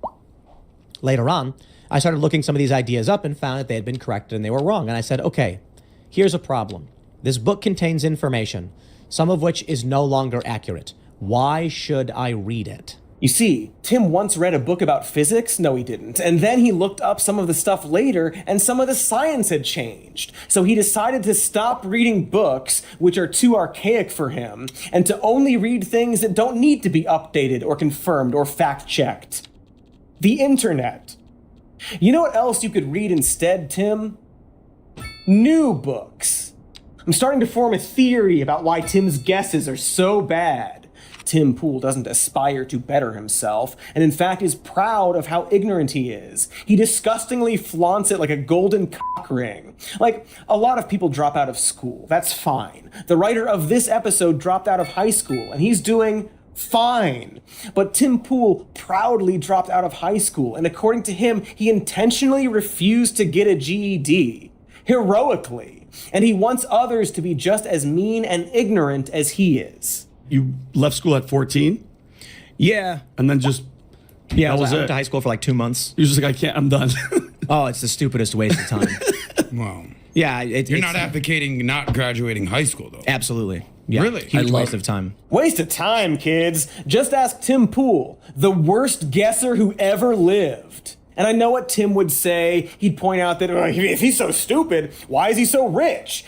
Later on, I started looking some of these ideas up and found that they had been corrected and they were wrong. And I said, okay, here's a problem. This book contains information, some of which is no longer accurate. Why should I read it? You see, Tim once read a book about physics. No, he didn't. And then he looked up some of the stuff later, and some of the science had changed. So he decided to stop reading books, which are too archaic for him, and to only read things that don't need to be updated or confirmed or fact-checked. The internet. You know what else you could read instead, Tim? New books. I'm starting to form a theory about why Tim's guesses are so bad. Tim Pool doesn't aspire to better himself, and in fact is proud of how ignorant he is. He disgustingly flaunts it like a golden cock ring. Like, a lot of people drop out of school. That's fine. The writer of this episode dropped out of high school, and he's doing fine. But Tim Pool proudly dropped out of high school, and according to him, he intentionally refused to get a GED. heroically, and he wants others to be just as mean and ignorant as he is. You left school at 14 Yeah. and then just, Yeah, that was I went it. to high school for like 2 months. You're just like, I can't, I'm done. Oh, it's the stupidest waste of time. Wow. Yeah, You're it's not advocating not graduating high school, though. absolutely. Yeah, Really? huge I waste of time. Waste of time, kids. Just ask Tim Pool, the worst guesser who ever lived. And I know what Tim would say. He'd point out that if he's so stupid, why is he so rich?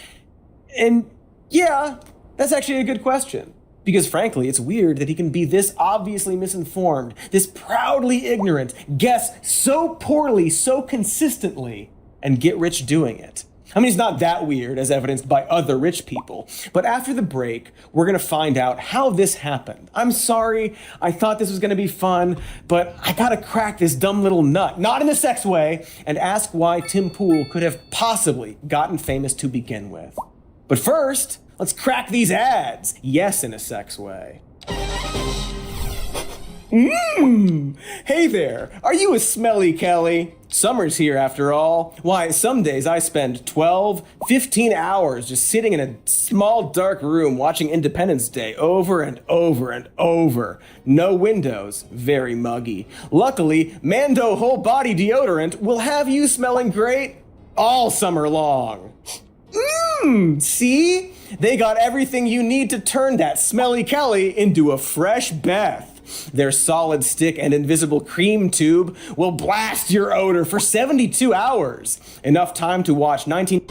And yeah, that's actually a good question. Because frankly, it's weird that he can be this obviously misinformed, this proudly ignorant, guess so poorly, so consistently, and get rich doing it. I mean, it's not that weird as evidenced by other rich people. But after the break, we're going to find out how this happened. I'm sorry. I thought this was going to be fun, but I got to crack this dumb little nut, not in a sex way, and ask why Tim Pool could have possibly gotten famous to begin with. But first, let's crack these ads. Yes, in a sex way. Hey there, are you a smelly Kelly? Summer's here after all. Why, some days I spend 12, 15 hours just sitting in a small dark room watching Independence Day over and over and over. No windows, very muggy. Luckily, Mando Whole Body Deodorant will have you smelling great all summer long. See? They got everything you need to turn that smelly Kelly into a fresh Beth. Their solid stick and invisible cream tube will blast your odor for 72 hours. Enough time to watch 19...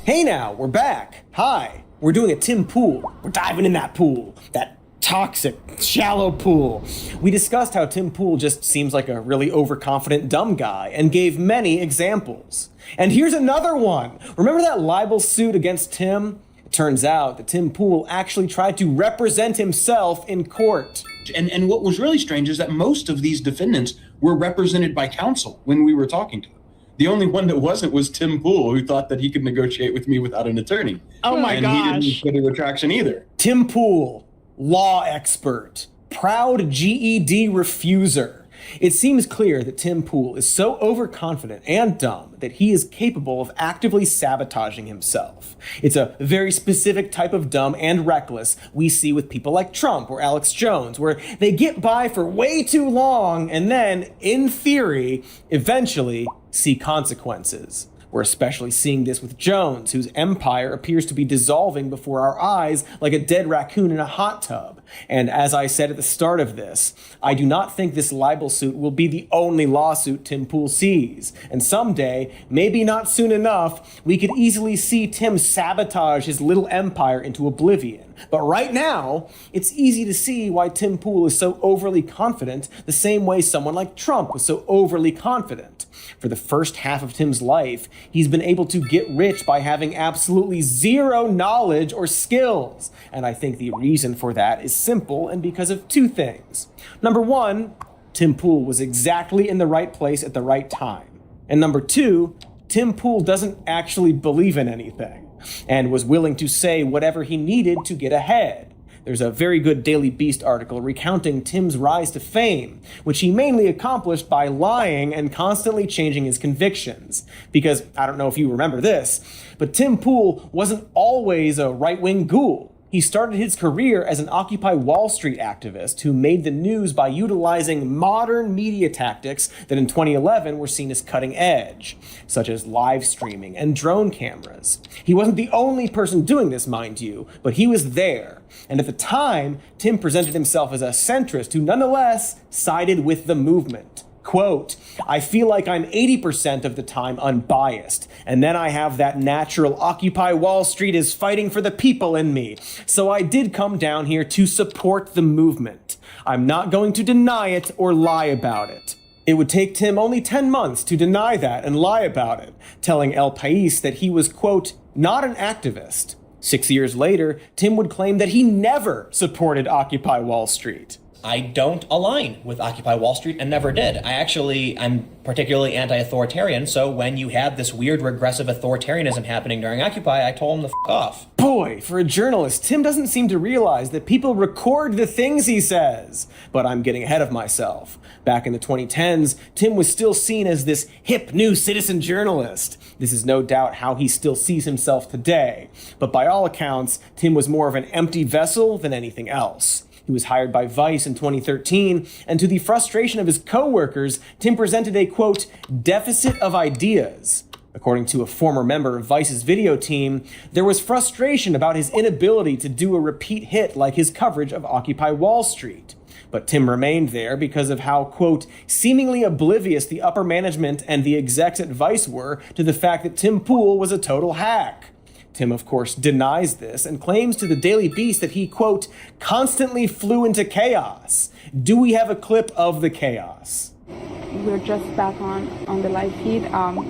Hey now, we're back. Hi. We're doing a Tim Pool. We're diving in that pool. That toxic, shallow pool. We discussed how Tim Pool just seems like a really overconfident dumb guy and gave many examples. And here's another one. Remember that libel suit against Tim? It turns out that Tim Pool actually tried to represent himself in court. And what was really strange is that most of these defendants were represented by counsel when we were talking to them. The only one that wasn't was Tim Pool, who thought that he could negotiate with me without an attorney. Oh my and gosh. he didn't put a retraction either. Tim Pool, law expert, proud GED refuser. It seems clear that Tim Pool is so overconfident and dumb that he is capable of actively sabotaging himself. It's a very specific type of dumb and reckless we see with people like Trump or Alex Jones, where they get by for way too long and then, in theory, eventually see consequences. We're especially seeing this with Jones, whose empire appears to be dissolving before our eyes like a dead raccoon in a hot tub. And as I said at the start of this, I do not think this libel suit will be the only lawsuit Tim Pool sees. And someday, maybe not soon enough, we could easily see Tim sabotage his little empire into oblivion. But right now, it's easy to see why Tim Pool is so overly confident, the same way someone like Trump was so overly confident. For the first half of Tim's life, he's been able to get rich by having absolutely zero knowledge or skills. And I think the reason for that is simple and because of two things. Number one, Tim Pool was exactly in the right place at the right time. And number two, Tim Pool doesn't actually believe in anything and was willing to say whatever he needed to get ahead. There's a very good Daily Beast article recounting Tim's rise to fame, which he mainly accomplished by lying and constantly changing his convictions. Because, I don't know if you remember this, but Tim Pool wasn't always a right-wing ghoul. He started his career as an Occupy Wall Street activist who made the news by utilizing modern media tactics that in 2011 were seen as cutting edge, such as live streaming and drone cameras. He wasn't the only person doing this, mind you, but he was there. And at the time, Tim presented himself as a centrist who nonetheless sided with the movement. Quote, I feel like I'm 80% of the time unbiased, and then I have that natural Occupy Wall Street is fighting for the people in me. So I did come down here to support the movement. I'm not going to deny it or lie about it. It would take Tim only 10 months to deny that and lie about it, telling El País that he was, quote, not an activist. 6 years later, Tim would claim that he never supported Occupy Wall Street. I don't align with Occupy Wall Street and never did. I'm particularly anti-authoritarian, so when you have this weird regressive authoritarianism happening during Occupy, I told him to f off. Boy, for a journalist, Tim doesn't seem to realize that people record the things he says. But I'm getting ahead of myself. Back in the 2010s, Tim was still seen as this hip new citizen journalist. This is no doubt how he still sees himself today. But by all accounts, Tim was more of an empty vessel than anything else. He was hired by Vice in 2013, and to the frustration of his co-workers, Tim presented a, quote, deficit of ideas. According to a former member of Vice's video team, there was frustration about his inability to do a repeat hit like his coverage of Occupy Wall Street. But Tim remained there because of how, quote, seemingly oblivious the upper management and the execs at Vice were to the fact that Tim Pool was a total hack. Tim, of course, denies this and claims to the Daily Beast that he, quote, constantly flew into chaos. Do we have a clip of the chaos? We're just back on the live feed.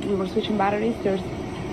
We were switching batteries. There's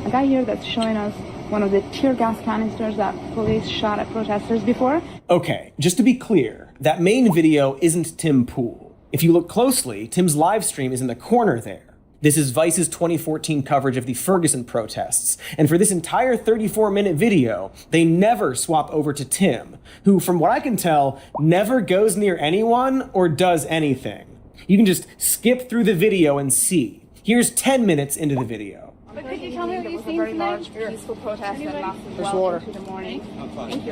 a guy here that's showing us one of the tear gas canisters that police shot at protesters before. Okay, just to be clear, that main video isn't Tim Pool. If you look closely, Tim's live stream is in the corner there. This is Vice's 2014 coverage of the Ferguson protests, and for this entire 34-minute video, they never swap over to Tim, who, from what I can tell, never goes near anyone or does anything. You can just skip through the video and see. Here's 10 minutes into the video. But could you tell me what you've seen tonight? Peaceful protest that lasted well into the morning. Thank you.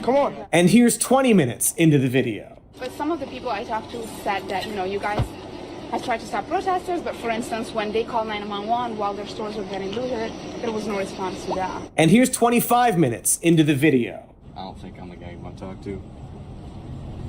Come on. And here's 20 minutes into the video. But some of the people I talked to said that, you guys have tried to stop protesters, but for instance, when they called 911 while their stores were getting looted, there was no response to that. And here's 25 minutes into the video. I don't think I'm the guy you want to talk to.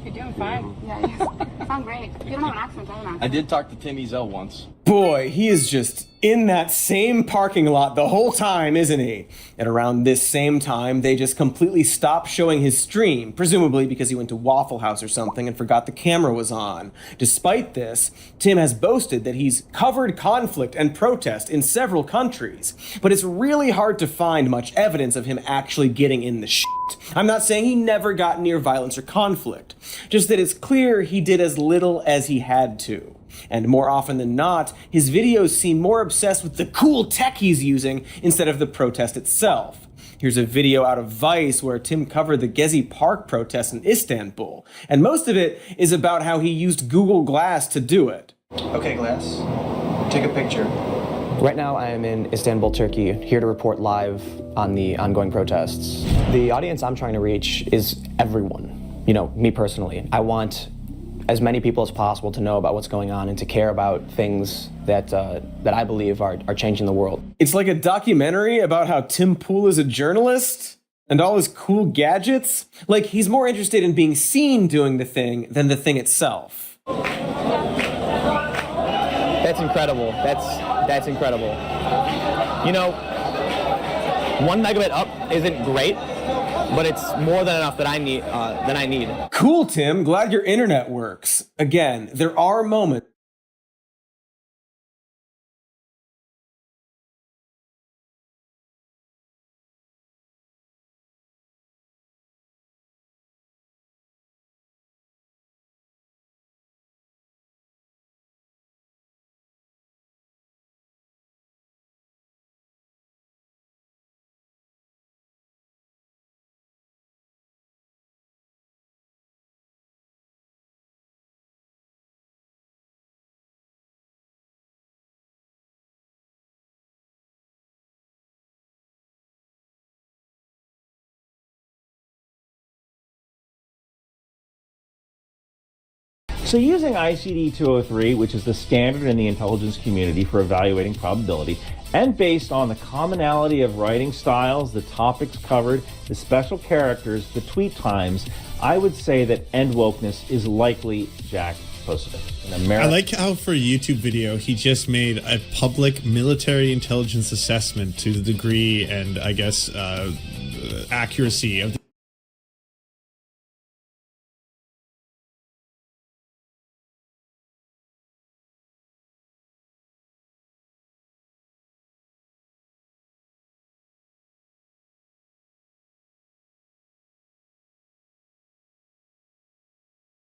You're doing fine. Yeah, you sound great. You don't have an accent, I don't know. I did talk to Tim Ezel once. Boy, he is just in that same parking lot the whole time, isn't he? And around this same time, they just completely stopped showing his stream, presumably because he went to Waffle House or something and forgot the camera was on. Despite this, Tim has boasted that he's covered conflict and protest in several countries, but it's really hard to find much evidence of him actually getting in the shit. I'm not saying he never got near violence or conflict, just that it's clear he did as little as he had to. And more often than not, his videos seem more obsessed with the cool tech he's using instead of the protest itself. Here's a video out of Vice where Tim covered the Gezi Park protest in Istanbul, and most of it is about how he used Google Glass to do it. Okay, Glass, take a picture. Right now I am in Istanbul, Turkey, here to report live on the ongoing protests. The audience I'm trying to reach is everyone. Me personally. I want as many people as possible to know about what's going on and to care about things that I believe are changing the world. It's like a documentary about how Tim Pool is a journalist and all his cool gadgets. Like, he's more interested in being seen doing the thing than the thing itself. That's incredible. That's incredible. 1 megabit up isn't great, but it's more than enough that I need. Cool, Tim. Glad your internet works. Again, there are moments. So using ICD-203, which is the standard in the intelligence community for evaluating probability, and based on the commonality of writing styles, the topics covered, the special characters, the tweet times, I would say that End Wokeness is likely Jack Posobiec. I like how for a YouTube video, he just made a public military intelligence assessment to the degree and, I guess, accuracy of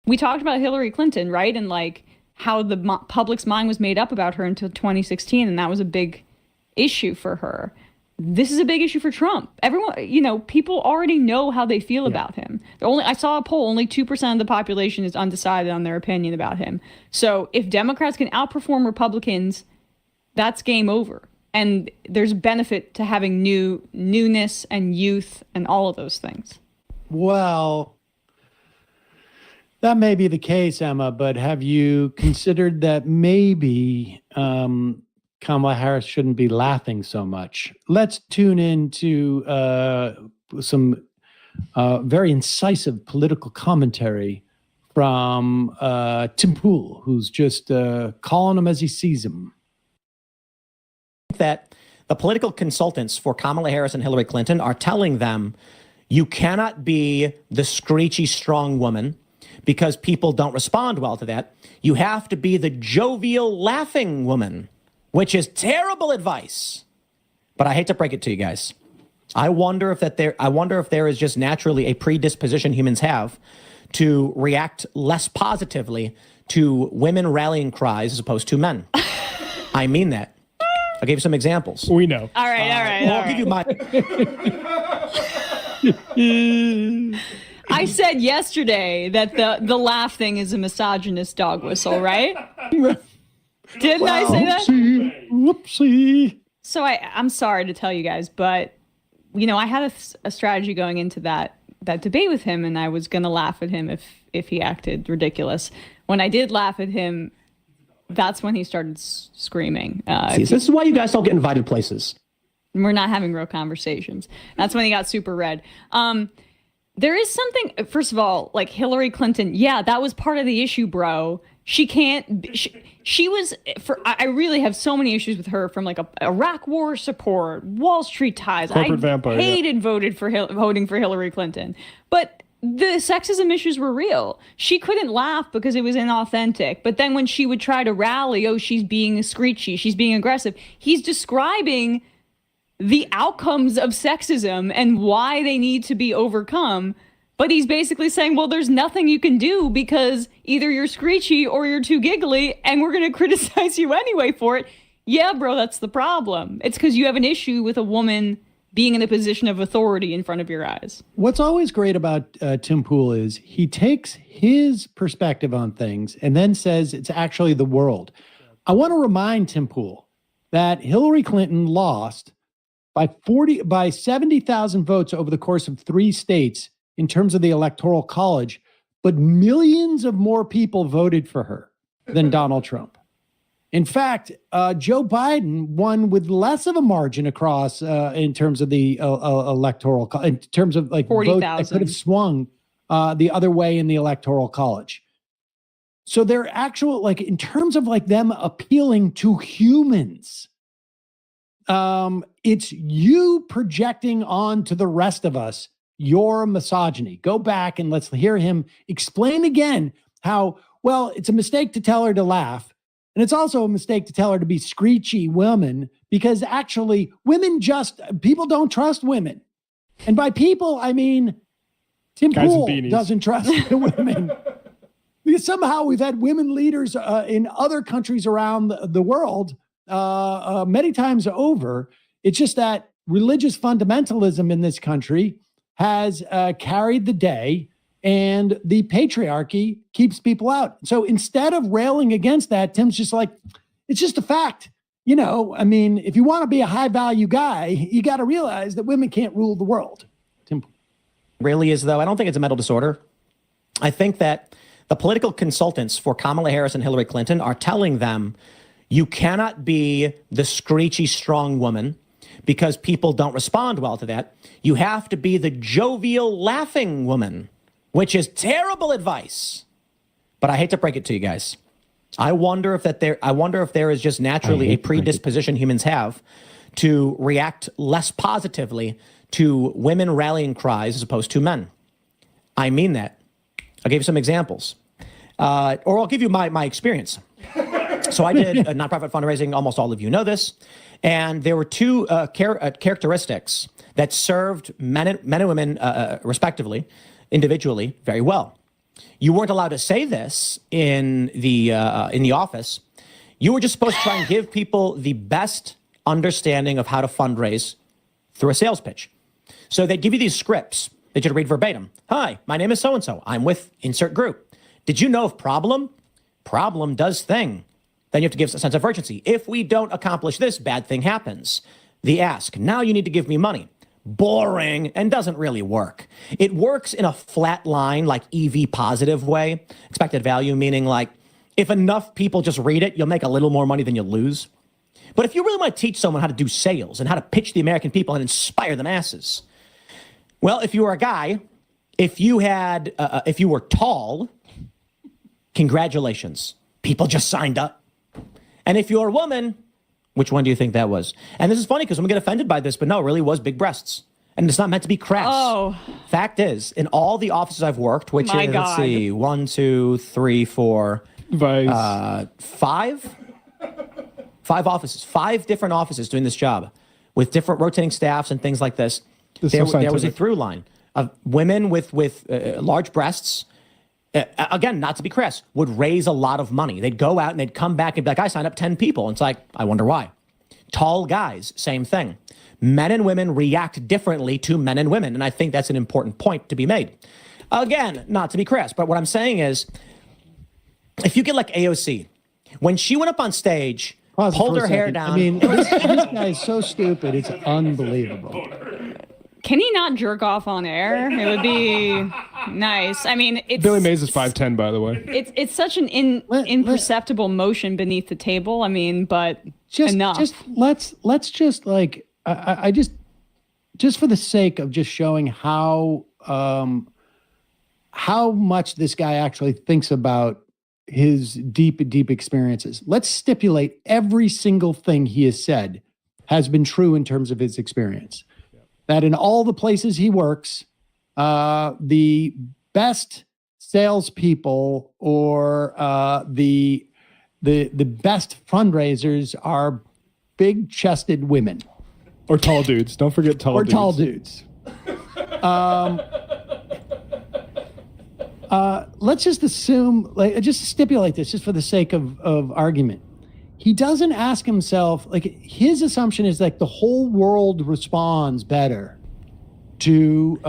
we talked about Hillary Clinton, right? And like how the public's mind was made up about her until 2016. And that was a big issue for her. This is a big issue for Trump. Everyone, people already know how they feel about him. I saw a poll, only 2% of the population is undecided on their opinion about him. So if Democrats can outperform Republicans, that's game over. And there's benefit to having newness and youth and all of those things. Well, that may be the case, Emma, but have you considered that maybe Kamala Harris shouldn't be laughing so much? Let's tune into some very incisive political commentary from Tim Pool, who's just calling him as he sees him. That the political consultants for Kamala Harris and Hillary Clinton are telling them you cannot be the screechy strong woman because people don't respond well to that. You have to be the jovial laughing woman, which is terrible advice. But I hate to break it to you guys. I wonder if there is just naturally a predisposition humans have to react less positively to women rallying cries as opposed to men. I mean that. I'll give you some examples. We know. All right. I'll give you my... I said yesterday that the laugh thing is a misogynist dog whistle, right? Didn't I say that? Whoopsie. So I'm sorry to tell you guys, but I had a strategy going into that debate with him, and I was gonna laugh at him if he acted ridiculous. When I did laugh at him, that's when he started screaming. This is why you guys don't get invited places. We're not having real conversations. That's when he got super red. There is something, first of all, like Hillary Clinton. Yeah, that was part of the issue, bro. She can't, she was, I really have so many issues with her, from like a Iraq war support, Wall Street ties. Corporate vampire, hated voting for Hillary Clinton. But the sexism issues were real. She couldn't laugh because it was inauthentic. But then when she would try to rally, she's being screechy, she's being aggressive. He's describing the outcomes of sexism and why they need to be overcome. But he's basically saying, well, there's nothing you can do because either you're screechy or you're too giggly, and we're going to criticize you anyway for it. Yeah, bro, that's the problem. It's because you have an issue with a woman being in a position of authority in front of your eyes. What's always great about Tim Pool is he takes his perspective on things and then says it's actually the world. I want to remind Tim Pool that Hillary Clinton lost by 70,000 votes over the course of 3 states in terms of the Electoral College, but millions of more people voted for her than Donald Trump. In fact, Joe Biden won with less of a margin across in terms of the Electoral College, in terms of like 40,000 vote that could have swung the other way in the Electoral College. So they're actual, like in terms of like them appealing to humans, it's you projecting on to the rest of us your misogyny. Go back and let's hear him explain again how, well, it's a mistake to tell her to laugh. And it's also a mistake to tell her to be screechy women, because actually people don't trust women. And by people, I mean, Tim Pool doesn't trust the women. Because somehow we've had women leaders in other countries around the world many times over. It's just that religious fundamentalism in this country has carried the day, and the patriarchy keeps people out. So instead of railing against that, Tim's just like, it's just a fact. I mean, if you want to be a high value guy, you got to realize that women can't rule the world. Tim. Really is, though. I don't think it's a mental disorder. I think that the political consultants for Kamala Harris and Hillary Clinton are telling them you cannot be the screechy strong woman because people don't respond well to that. You have to be the jovial laughing woman, which is terrible advice. But I hate to break it to you guys. I wonder if there is just naturally a predisposition humans have to react less positively to women rallying cries as opposed to men. I mean that. I'll give you some examples. Or I'll give you my experience. So I did nonprofit fundraising. Almost all of you know this. And there were 2 characteristics that served men and women, respectively, individually, very well. You weren't allowed to say this in the office. You were just supposed to try and give people the best understanding of how to fundraise through a sales pitch. So they'd give you these scripts that you'd read verbatim. Hi, my name is so-and-so. I'm with insert group. Did you know of problem? Problem does thing. Then you have to give a sense of urgency. If we don't accomplish this, bad thing happens. The ask, now you need to give me money. Boring and doesn't really work. It works in a flat line, like EV positive way. Expected value, meaning like if enough people just read it, you'll make a little more money than you lose. But if you really want to teach someone how to do sales and how to pitch the American people and inspire the masses, well, if you were a guy, if you were tall, congratulations. People just signed up. And if you're a woman, which one do you think that was? And this is funny because I'm going to get offended by this, but no, it really was big breasts. And it's not meant to be crass. Oh. Fact is, in all the offices I've worked, which is, let's see, 1, 2, 3, 4, 5 offices, 5 different offices doing this job with different rotating staffs and things like this. There was a through line of women with large breasts. Again, not to be crass, would raise a lot of money. They'd go out and they'd come back and be like, I signed up 10 people. And it's like, I wonder why. Tall guys, same thing. Men and women react differently to men and women. And I think that's an important point to be made. Again, not to be crass, but what I'm saying is, if you get like AOC, when she went up on stage, pulled her hair down. I mean, this guy is so stupid. It's unbelievable. Can he not jerk off on air? It would be nice. I mean, it's Billy Mays is 5'10", by the way. It's such an imperceptible motion beneath the table. I mean, but enough. Let's just like I just for the sake of just showing how much this guy actually thinks about his deep experiences. Let's stipulate every single thing he has said has been true in terms of his experience. That in all the places he works, the best salespeople or the best fundraisers are big-chested women or tall dudes. Don't forget tall dudes. Or tall dudes. Let's just assume, just stipulate this, just for the sake of argument. He doesn't ask himself, his assumption is like the whole world responds better to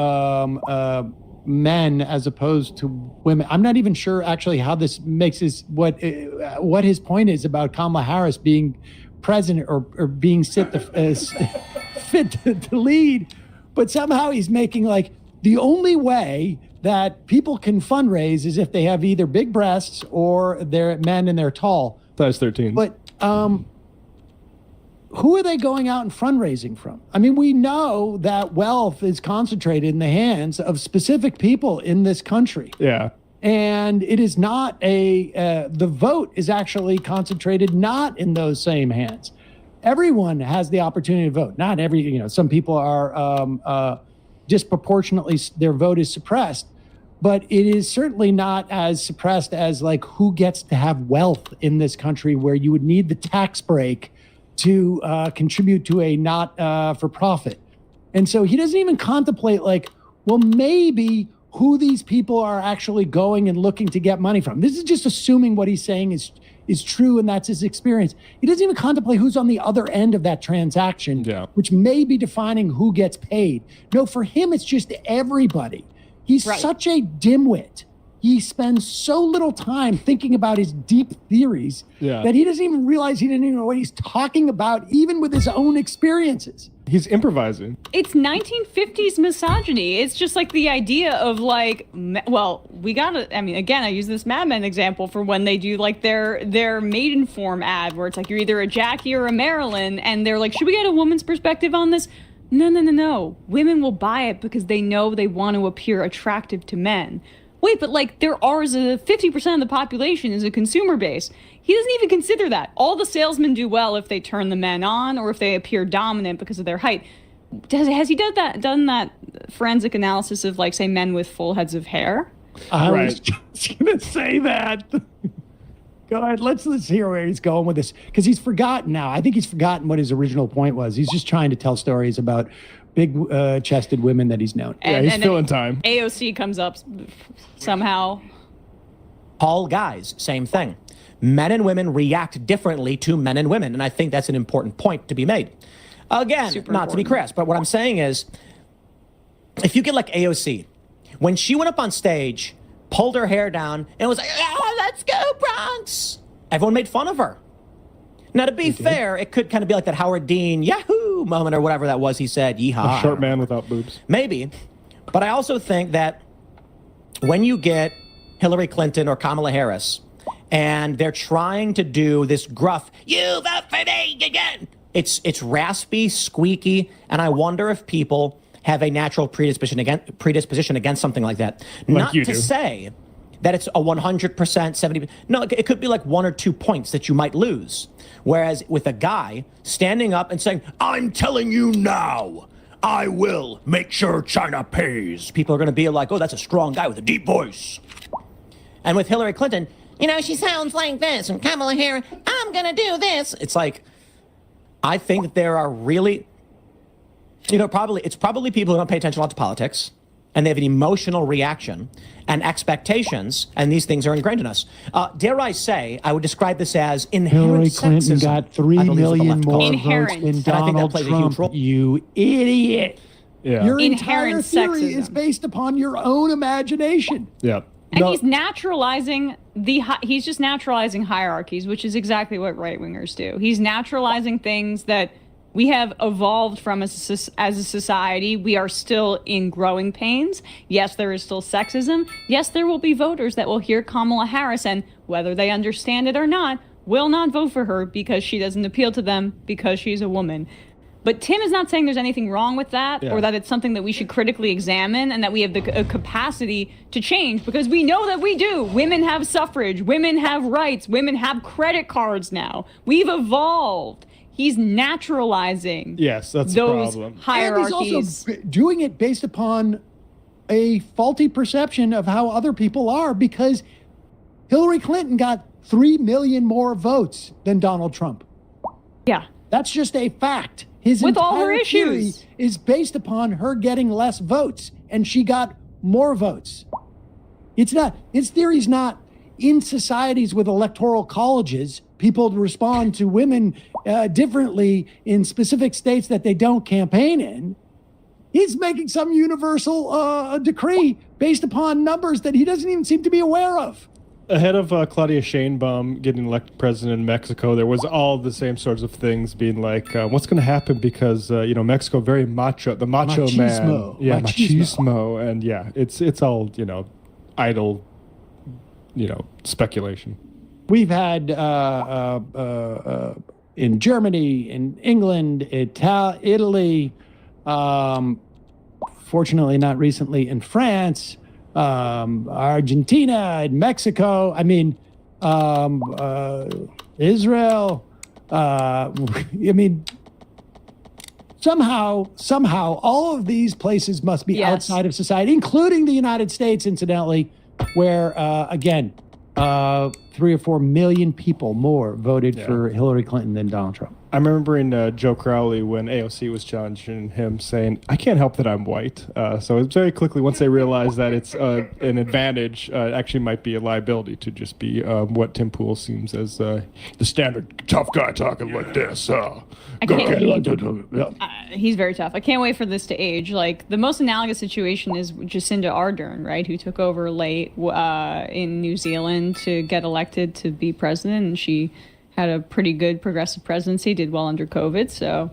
men as opposed to women. I'm not even sure actually how this makes what his point is about Kamala Harris being president or being fit to lead. But somehow he's making the only way that people can fundraise is if they have either big breasts or they're men and they're tall. Size 13. But who are they going out and fundraising from? I mean, we know that wealth is concentrated in the hands of specific people in this country. Yeah. And it is not the vote is actually concentrated not in those same hands. Everyone has the opportunity to vote. Not some people are disproportionately, their vote is suppressed. But it is certainly not as suppressed as who gets to have wealth in this country, where you would need the tax break to contribute to a not for profit. And so he doesn't even contemplate maybe who these people are actually going and looking to get money from. This is just assuming what he's saying is true and that's his experience. He doesn't even contemplate who's on the other end of that transaction, which may be defining who gets paid. No, for him, it's just everybody. He's such a dimwit. He spends so little time thinking about his deep theories that he doesn't even realize he didn't even know what he's talking about, even with his own experiences. He's improvising. It's 1950s misogyny. It's just the idea of we gotta, I mean, again, I use this Mad Men example for when they do their maiden form ad where it's you're either a Jackie or a Marilyn, and they're should we get a woman's perspective on this? No. Women will buy it because they know they want to appear attractive to men. Wait, but there are 50% of the population is a consumer base. He doesn't even consider that. All the salesmen do well if they turn the men on or if they appear dominant because of their height. Has he done that forensic analysis of say men with full heads of hair? I was just gonna say that. Go ahead. Let's hear where he's going with this, because he's forgotten now. I think he's forgotten what his original point was. He's just trying to tell stories about big chested women that he's known. He's filling time. AOC comes up somehow. Tall guys, same thing. Men and women react differently to men and women, and I think that's an important point to be made. Again, not to be crass, but what I'm saying is, if you get like AOC, when she went up on stage, pulled her hair down, and was like, "Oh, let's go Bronx," everyone made fun of her. Now, to be fair, it could kind of be like that Howard Dean Yahoo moment or whatever that was. He said, "Yeehaw." A short man without boobs. Maybe, but I also think that when you get Hillary Clinton or Kamala Harris, and they're trying to do this gruff, "You vote for me again," it's raspy, squeaky, and I wonder if people have a natural predisposition against something like that. Like Not you to do. say that it's a 100%, 70%. No, it could be like 1 or 2 points that you might lose. Whereas with a guy standing up and saying, "I'm telling you now, I will make sure China pays," people are going to be like, "Oh, that's a strong guy with a deep voice." And with Hillary Clinton, she sounds like this, and Kamala Harris, "I'm going to do this." It's like, I think that there are really, it's probably people who don't pay attention a lot to politics, and they have an emotional reaction and expectations, and these things are ingrained in us. Dare I say, I would describe this as inherent Hillary Clinton sexism. got 3 I believe is what the million left more calls it. votes than And I think that Donald plays a huge Trump. role. You idiot. Yeah. Your Inherent entire theory is sexism. based upon your own imagination. Yeah. And he's naturalizing he's just naturalizing hierarchies, which is exactly what right-wingers do. He's naturalizing things that we have evolved from as a society. We are still in growing pains. Yes, there is still sexism. Yes, there will be voters that will hear Kamala Harris and, whether they understand it or not, will not vote for her because she doesn't appeal to them because she's a woman. But Tim is not saying there's anything wrong with that, or that it's something that we should critically examine and that we have the capacity to change, because we know that we do. Women have suffrage. Women have rights. Women have credit cards now. We've evolved. He's naturalizing Yes, that's those the problem. hierarchies. And he's also doing it based upon a faulty perception of how other people are, because Hillary Clinton got 3 million more votes than Donald Trump. Yeah. That's just a fact. His With all her entire theory issues. is based upon her getting less votes, and she got more votes. It's not, his theory's not in societies with electoral colleges, people respond to women differently in specific states that they don't campaign in. He's making some universal decree based upon numbers that he doesn't even seem to be aware of. Ahead of Claudia Sheinbaum getting elected president in Mexico, there was all the same sorts of things being like, what's going to happen because, Mexico, very macho, the macho Machismo. man. Yeah, Machismo. machismo. And yeah, it's all, idle, speculation. We've had in Germany, in England, Italy, fortunately not recently in France, Argentina, and Mexico. I mean, Israel. Somehow, all of these places must be outside of society, including the United States, incidentally, where, again, 3 or 4 million people more voted for Hillary Clinton than Donald Trump. I'm remembering Joe Crowley when AOC was challenging him saying, "I can't help that I'm white." So it's very quickly, once they realize that it's an advantage, it actually might be a liability to just be what Tim Pool seems as the standard tough guy talking like this. He's very tough. I can't wait for this to age. Like, the most analogous situation is Jacinda Ardern, right, who took over late in New Zealand to get elected to be president, and she had a pretty good progressive presidency, did well under COVID. So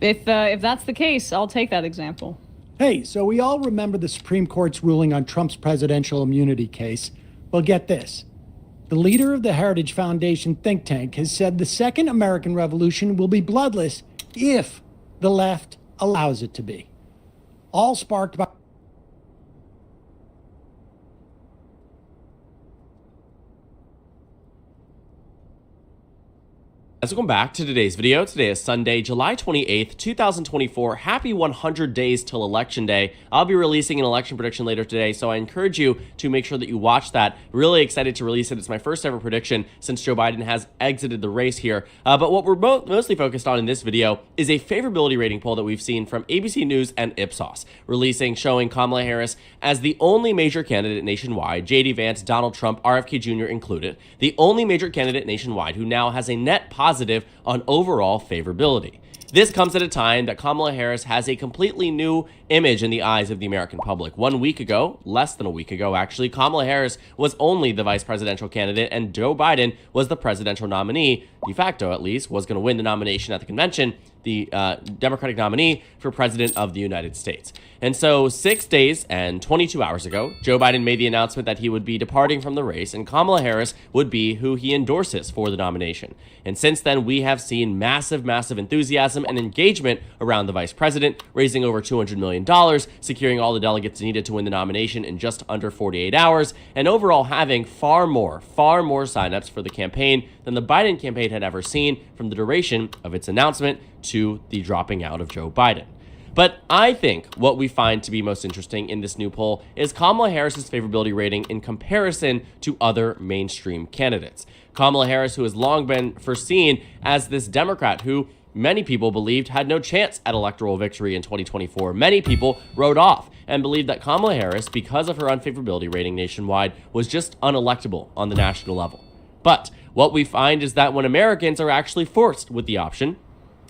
if that's the case, I'll take that example. Hey, so we all remember the Supreme Court's ruling on Trump's presidential immunity case. Well, get this. The leader of the Heritage Foundation think tank has said the Second American Revolution will be bloodless if the left allows it to be. All sparked by Welcome back to today's video. Today is Sunday, July 28th, 2024. Happy 100 days till Election Day. I'll be releasing an election prediction later today, so I encourage you to make sure that you watch that. Really excited to release it. It's my first ever prediction since Joe Biden has exited the race here. But what we're mostly focused on in this video is a favorability rating poll that we've seen from ABC News and Ipsos, showing Kamala Harris as the only major candidate nationwide, J.D. Vance, Donald Trump, RFK Jr. included, the only major candidate nationwide who now has a net positive on overall favorability. This comes at a time that Kamala Harris has a completely new image in the eyes of the American public. 1 week ago, less than a week ago actually, Kamala Harris was only the vice presidential candidate and Joe Biden was the presidential nominee, de facto at least, was going to win the nomination at the convention, the Democratic nominee for president of the United States. And so 6 days and 22 hours ago, Joe Biden made the announcement that he would be departing from the race and Kamala Harris would be who he endorses for the nomination. And since then, we have seen massive enthusiasm and engagement around the vice president, raising over $200 million, securing all the delegates needed to win the nomination in just under 48 hours, and overall having far more signups for the campaign than the Biden campaign had ever seen from the duration of its announcement to the dropping out of Joe Biden. But I think what we find to be most interesting in this new poll is Kamala Harris's favorability rating in comparison to other mainstream candidates. Kamala Harris, who has long been foreseen as this Democrat who many people believed had no chance at electoral victory in 2024. Many people wrote off and believed that Kamala Harris, because of her unfavorability rating nationwide, was just unelectable on the national level. But what we find is that when Americans are actually forced with the option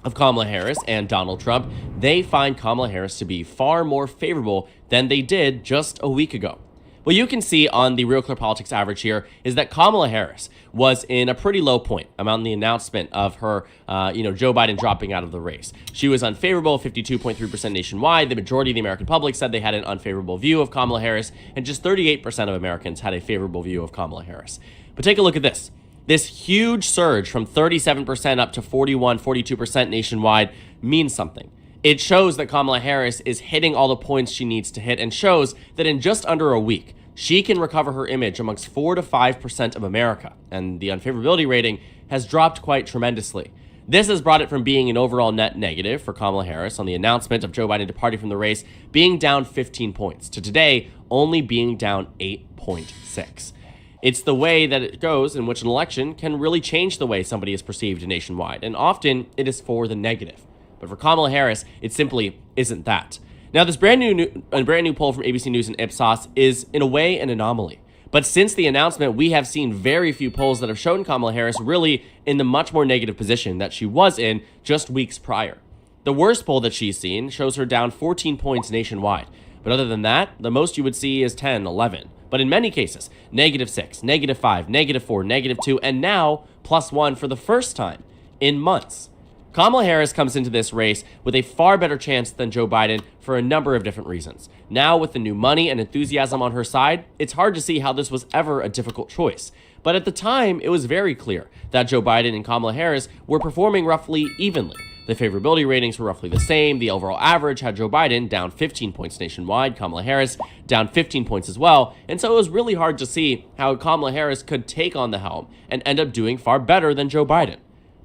of Kamala Harris and Donald Trump, they find Kamala Harris to be far more favorable than they did just a week ago. What you can see on the Real Clear Politics average here is that Kamala Harris was in a pretty low point around the announcement of her, Joe Biden dropping out of the race. She was unfavorable, 52.3% nationwide. The majority of the American public said they had an unfavorable view of Kamala Harris, and just 38% of Americans had a favorable view of Kamala Harris. But take a look at this. This huge surge from 37% up to 42% nationwide means something. It shows that Kamala Harris is hitting all the points she needs to hit and shows that in just under a week, she can recover her image amongst 4 to 5% of America, and the unfavorability rating has dropped quite tremendously. This has brought it from being an overall net negative for Kamala Harris on the announcement of Joe Biden departing from the race, being down 15 points, to today only being down 8.6. It's the way that it goes in which an election can really change the way somebody is perceived nationwide, and often it is for the negative. But for Kamala Harris, it simply isn't that. Now, this brand new poll from ABC News and Ipsos is, in a way, an anomaly. But since the announcement, we have seen very few polls that have shown Kamala Harris really in the much more negative position that she was in just weeks prior. The worst poll that she's seen shows her down 14 points nationwide. But other than that, the most you would see is 10, 11. But in many cases, -6, -5, -4, -2, and now +1 for the first time in months. Kamala Harris comes into this race with a far better chance than Joe Biden for a number of different reasons. Now, with the new money and enthusiasm on her side, it's hard to see how this was ever a difficult choice. But at the time, it was very clear that Joe Biden and Kamala Harris were performing roughly evenly. The favorability ratings were roughly the same. The overall average had Joe Biden down 15 points nationwide, Kamala Harris down 15 points as well. And so it was really hard to see how Kamala Harris could take on the helm and end up doing far better than Joe Biden.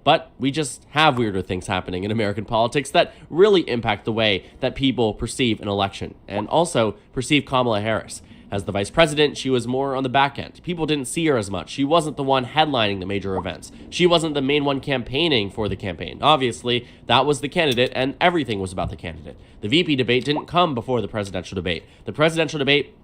But we just have weirder things happening in American politics that really impact the way that people perceive an election and also perceive Kamala Harris. As the vice president, she was more on the back end. People didn't see her as much. She wasn't the one headlining the major events. She wasn't the main one campaigning for the campaign. Obviously, that was the candidate, and everything was about the candidate. The VP debate didn't come before the presidential debate. The presidential debate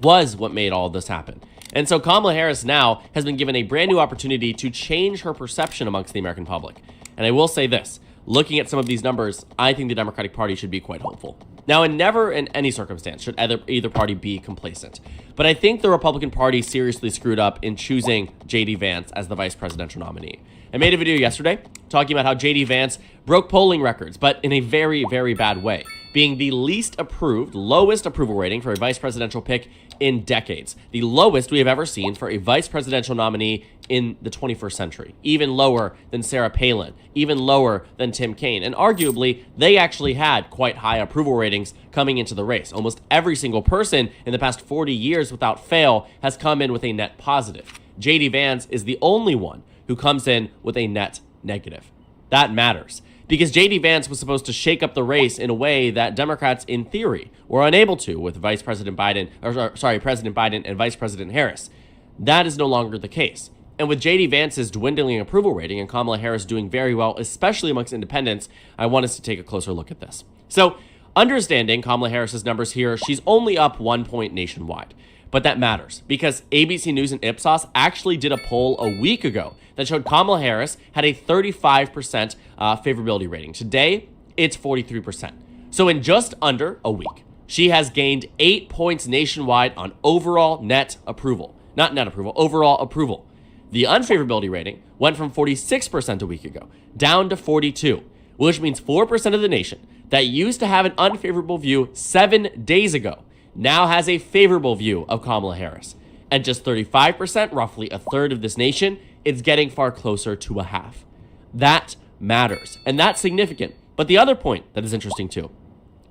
was what made all of this happen. And so Kamala Harris now has been given a brand new opportunity to change her perception amongst the American public. And I will say this, looking at some of these numbers, I think the Democratic Party should be quite hopeful. Now, never in any circumstance should either party be complacent. But I think the Republican Party seriously screwed up in choosing J.D. Vance as the vice presidential nominee. I made a video yesterday talking about how J.D. Vance broke polling records, but in a very, very bad way, being the lowest approval rating for a vice presidential pick in decades. The lowest we have ever seen for a vice presidential nominee in the 21st century. Even lower than Sarah Palin, even lower than Tim Kaine. And arguably, they actually had quite high approval ratings coming into the race. Almost every single person in the past 40 years without fail has come in with a net positive. J.D. Vance is the only one who comes in with a net negative. That matters because J.D. Vance was supposed to shake up the race in a way that Democrats, in theory, were unable to with President Biden and Vice President Harris. That is no longer the case. And with J.D. Vance's dwindling approval rating and Kamala Harris doing very well, especially amongst independents, I want us to take a closer look at this. So, understanding Kamala Harris's numbers here, she's only up 1 point nationwide. But that matters because ABC News and Ipsos actually did a poll a week ago that showed Kamala Harris had a 35% favorability rating. Today, it's 43%. So in just under a week, she has gained 8 points nationwide on overall net approval. Not net approval, overall approval. The unfavorability rating went from 46% a week ago down to 42%, which means 4% of the nation that used to have an unfavorable view 7 days ago now has a favorable view of Kamala Harris. And just 35%, roughly a third of this nation, it's getting far closer to a half. That matters, and that's significant. But the other point that is interesting too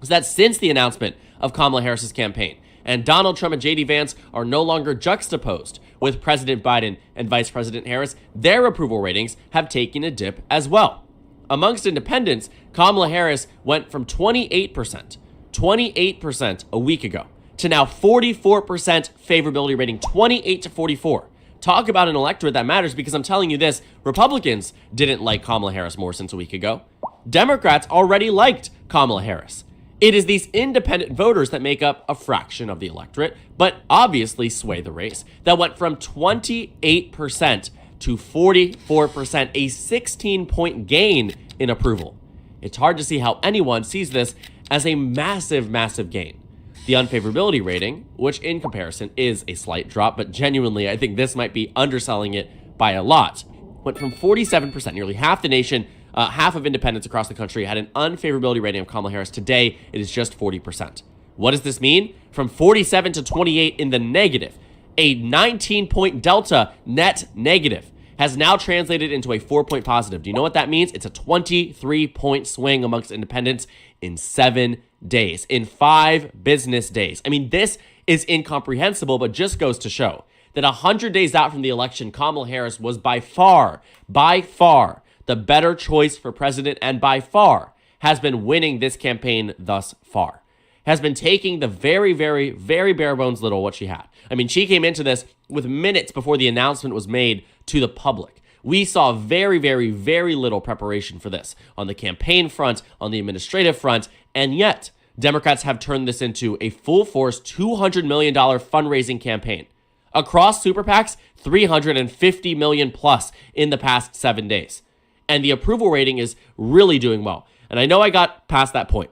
is that since the announcement of Kamala Harris's campaign, and Donald Trump and J.D. Vance are no longer juxtaposed with President Biden and Vice President Harris, their approval ratings have taken a dip as well. Amongst independents, Kamala Harris went from 28% a week ago, to now 44% favorability rating, 28 to 44. Talk about an electorate that matters, because I'm telling you this, Republicans didn't like Kamala Harris more since a week ago. Democrats already liked Kamala Harris. It is these independent voters that make up a fraction of the electorate, but obviously sway the race, that went from 28% to 44%, a 16-point gain in approval. It's hard to see how anyone sees this as a massive, massive gain. The unfavorability rating, which in comparison is a slight drop, but genuinely I think this might be underselling it by a lot, went from 47%, nearly half the nation, half of independents across the country had an unfavorability rating of Kamala Harris. Today, it is just 40%. What does this mean? From 47 to 28 in the negative, a 19-point delta net negative has now translated into a 4-point positive. Do you know what that means? It's a 23-point swing amongst independents in 7 days, in 5 business days. I mean, this is incomprehensible, but just goes to show that 100 days out from the election, Kamala Harris was by far, the better choice for president, and by far has been winning this campaign thus far. Has been taking the very, very, very bare bones little what she had. I mean, she came into this with minutes before the announcement was made to the public. We saw very, very, very little preparation for this on the campaign front, on the administrative front, and yet Democrats have turned this into a full-force $200 million fundraising campaign. Across super PACs, $350 million plus in the past 7 days. And the approval rating is really doing well. And I know I got past that point.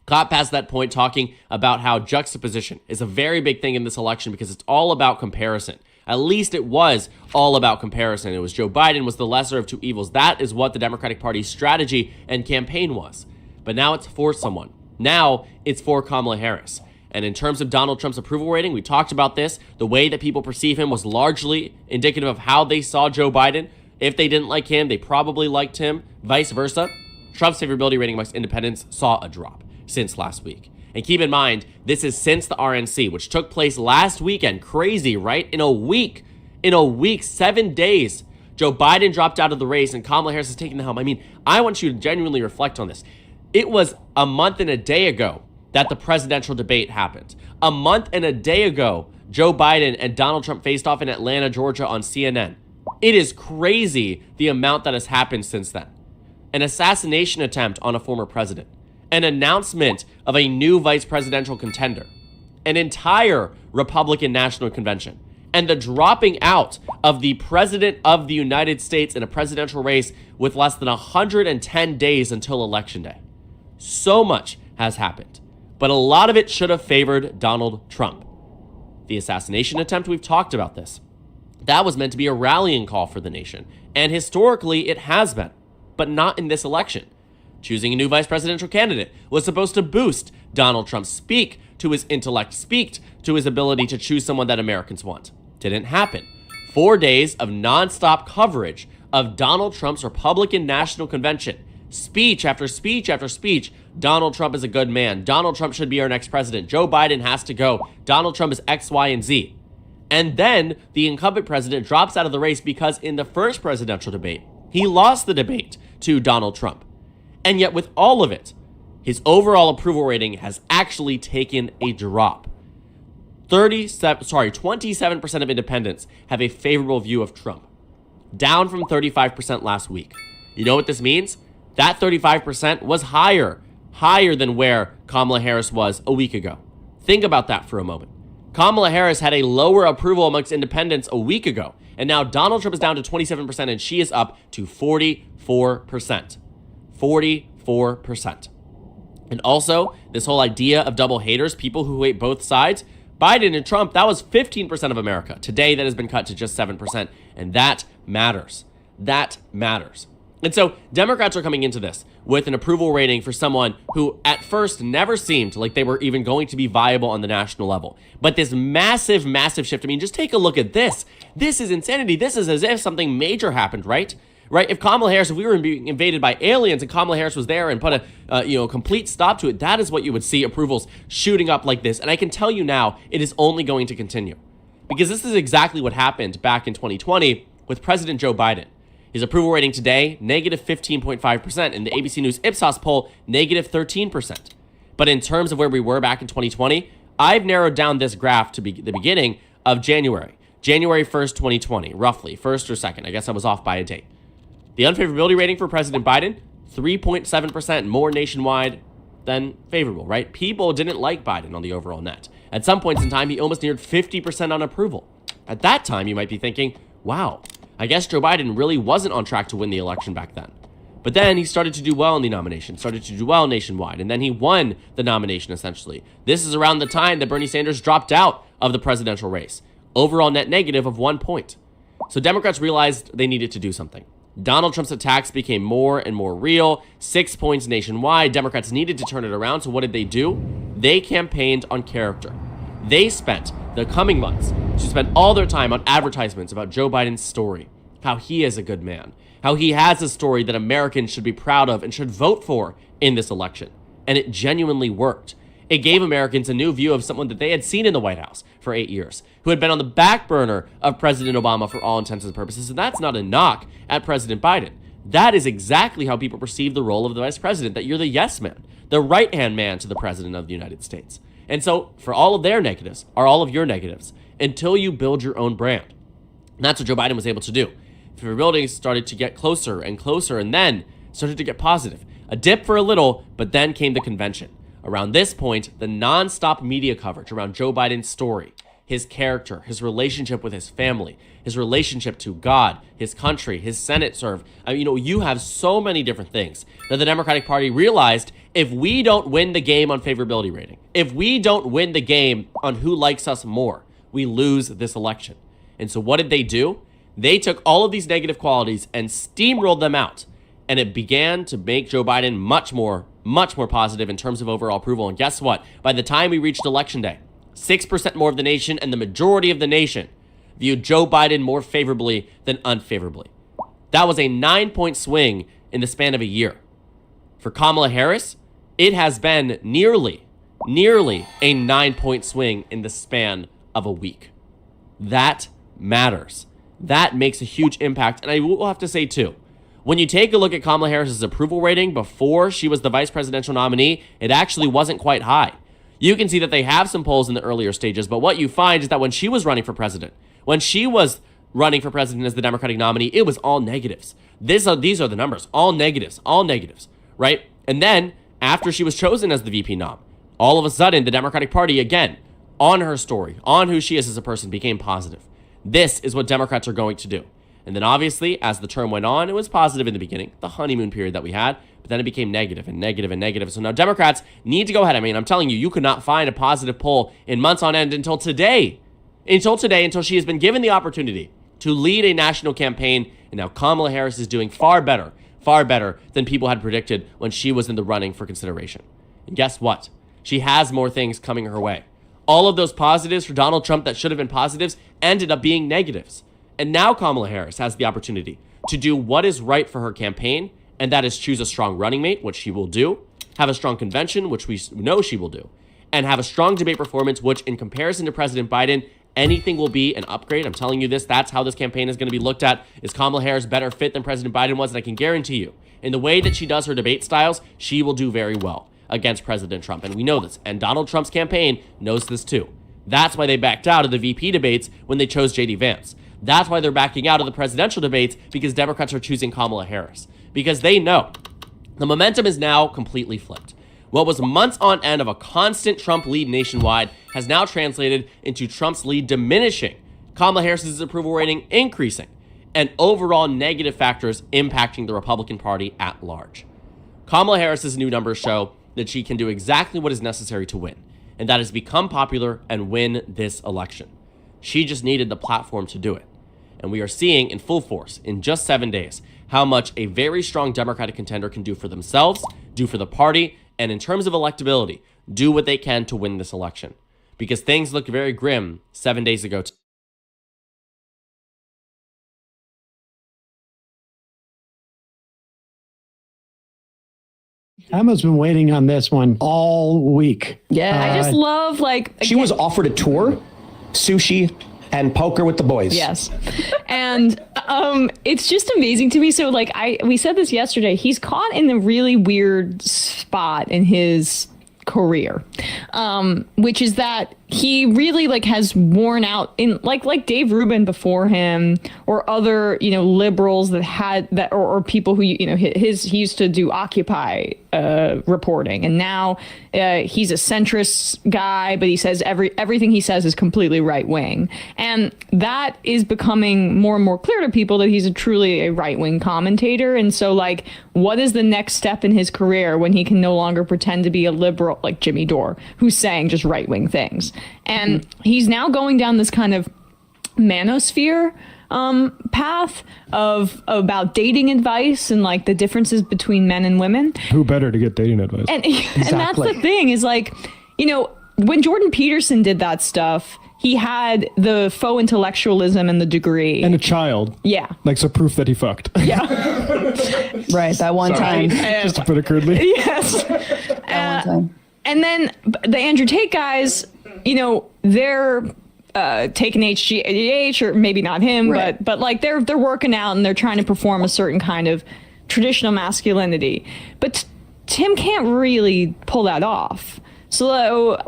Talking about how juxtaposition is a very big thing in this election because it's all about comparison. At least it was all about comparison. It was Joe Biden was the lesser of two evils. That is what the Democratic Party's strategy and campaign was. But now it's for someone. Now it's for Kamala Harris. And in terms of Donald Trump's approval rating, we talked about this. The way that people perceive him was largely indicative of how they saw Joe Biden. If they didn't like him, they probably liked him. Vice versa. Trump's favorability rating amongst independents saw a drop since last week. And keep in mind, this is since the RNC, which took place last weekend. Crazy, right? In a week, 7 days, Joe Biden dropped out of the race and Kamala Harris is taking the helm. I mean, I want you to genuinely reflect on this. It was a month and a day ago that the presidential debate happened. A month and a day ago, Joe Biden and Donald Trump faced off in Atlanta, Georgia on CNN. It is crazy the amount that has happened since then. An assassination attempt on a former president. An announcement of a new vice presidential contender, an entire Republican National Convention, and the dropping out of the President of the United States in a presidential race with less than 110 days until Election Day. So much has happened, but a lot of it should have favored Donald Trump. The assassination attempt, we've talked about this. That was meant to be a rallying call for the nation, and historically it has been, but not in this election. Choosing a new vice presidential candidate was supposed to boost Donald Trump, speak to his intellect, speak to his ability to choose someone that Americans want. Didn't happen. 4 days of nonstop coverage of Donald Trump's Republican National Convention. Speech after speech after speech. Donald Trump is a good man. Donald Trump should be our next president. Joe Biden has to go. Donald Trump is X, Y, and Z. And then the incumbent president drops out of the race because in the first presidential debate, He lost the debate to Donald Trump. And yet with all of it, his overall approval rating has actually taken a drop. 27% of independents have a favorable view of Trump, down from 35% last week. You know what this means? That 35% was higher than where Kamala Harris was a week ago. Think about that for a moment. Kamala Harris had a lower approval amongst independents a week ago, and now Donald Trump is down to 27% and she is up to 44%. 44%. And also, this whole idea of double haters, people who hate both sides, Biden and Trump, that was 15% of America. Today, that has been cut to just 7%, and that matters. That matters. And so Democrats are coming into this with an approval rating for someone who at first never seemed like they were even going to be viable on the national level. But this massive, massive shift, I mean, just take a look at this. This is insanity. This is as if something major happened, right? Right? If Kamala Harris, if we were being invaded by aliens and Kamala Harris was there and put a complete stop to it, that is what you would see, approvals shooting up like this. And I can tell you now, it is only going to continue. Because this is exactly what happened back in 2020 with President Joe Biden. His approval rating today, negative 15.5%. In the ABC News Ipsos poll, negative 13%. But in terms of where we were back in 2020, I've narrowed down this graph to the beginning of January. January 1st, 2020, roughly, 1st or 2nd. I guess I was off by a date. The unfavorability rating for President Biden, 3.7% more nationwide than favorable, right? People didn't like Biden on the overall net. At some points in time, he almost neared 50% on approval. At that time, you might be thinking, wow, I guess Joe Biden really wasn't on track to win the election back then. But then he started to do well in the nomination, started to do well nationwide, and then he won the nomination, essentially. This is around the time that Bernie Sanders dropped out of the presidential race. Overall net negative of 1 point. So Democrats realized they needed to do something. Donald Trump's attacks became more and more real. 6 points nationwide. Democrats needed to turn it around. So what did they do? They campaigned on character. They spent the coming months to spend all their time on advertisements about Joe Biden's story, how he is a good man, how he has a story that Americans should be proud of and should vote for in this election. And it genuinely worked. It gave Americans a new view of someone that they had seen in the White House for 8 years, who had been on the back burner of President Obama for all intents and purposes. And that's not a knock at President Biden. That is exactly how people perceive the role of the vice president, that you're the yes man, the right-hand man to the president of the United States. And so for all of their negatives are all of your negatives until you build your own brand. And that's what Joe Biden was able to do. Favorability started to get closer and closer and then started to get positive. A dip for a little, but then came the convention. Around this point, the nonstop media coverage around Joe Biden's story, his character, his relationship with his family, his relationship to God, his country, his Senate serve. You have so many different things that the Democratic Party realized if we don't win the game on favorability rating, if we don't win the game on who likes us more, we lose this election. And so what did they do? They took all of these negative qualities and steamrolled them out. And it began to make Joe Biden much more positive in terms of overall approval. And guess what? By the time we reached Election Day, 6% more of the nation and the majority of the nation viewed Joe Biden more favorably than unfavorably. That was a 9-point swing in the span of a year. For Kamala Harris, it has been nearly a 9-point swing in the span of a week. That matters. That makes a huge impact. And I will have to say, too, when you take a look at Kamala Harris's approval rating before she was the vice presidential nominee, it actually wasn't quite high. You can see that they have some polls in the earlier stages, but what you find is that when she was running for president, when she was running for president as the Democratic nominee, it was all negatives. These are the numbers, all negatives, right? And then after she was chosen as the VP nom, all of a sudden the Democratic Party, again, on her story, on who she is as a person, became positive. This is what Democrats are going to do. And then obviously, as the term went on, it was positive in the beginning, the honeymoon period that we had, but then it became negative and negative and negative. So now Democrats need to go ahead. I mean, I'm telling you, you could not find a positive poll in months on end until today, until she has been given the opportunity to lead a national campaign. And now Kamala Harris is doing far better than people had predicted when she was in the running for consideration. And guess what? She has more things coming her way. All of those positives for Donald Trump that should have been positives ended up being negatives. And now Kamala Harris has the opportunity to do what is right for her campaign, and that is choose a strong running mate, which she will do, have a strong convention, which we know she will do, and have a strong debate performance, which in comparison to President Biden anything will be an upgrade. I'm telling you this. That's how this campaign is going to be looked at. Is Kamala Harris better fit than President Biden was? And I can guarantee you, in the way that she does her debate styles, she will do very well against President Trump. And we know this. And Donald Trump's campaign knows this too. That's why they backed out of the VP debates when they chose JD Vance. That's why they're backing out of the presidential debates, because Democrats are choosing Kamala Harris. Because they know the momentum is now completely flipped. What was months on end of a constant Trump lead nationwide has now translated into Trump's lead diminishing, Kamala Harris's approval rating increasing, and overall negative factors impacting the Republican Party at large. Kamala Harris's new numbers show that she can do exactly what is necessary to win, and that is become popular and win this election. She just needed the platform to do it. And we are seeing in full force, in just 7 days, how much a very strong Democratic contender can do for themselves, do for the party, and in terms of electability, do what they can to win this election. Because things looked very grim 7 days ago. Emma's been waiting on this one all week. I just love, like... She was offered a tour, sushi, and poker with the boys. Yes. And it's just amazing to me. So like we said this yesterday, he's caught in a really weird spot in his career, which is that he really like has worn out in like Dave Rubin before him, or other, you know, liberals that had that, or people who, you know, he used to do Occupy reporting, and now he's a centrist guy, but he says everything he says is completely right wing, and that is becoming more and more clear to people that he's truly a right wing commentator. And so like, what is the next step in his career when he can no longer pretend to be a liberal like Jimmy Dore, who's saying just right wing things? And he's now going down this kind of manosphere path of about dating advice and like the differences between men and women. Who better to get dating advice? And that's the thing, is like, you know, when Jordan Peterson did that stuff, he had the faux intellectualism and the degree. And a child. Yeah. Like, so proof that he fucked. Yeah. Right, that one time. Just to put it crudely. Yes. That one time. And then the Andrew Tate guys, you know, they're taking HGH, or maybe not him, right, but like they're working out and they're trying to perform a certain kind of traditional masculinity. But Tim can't really pull that off. So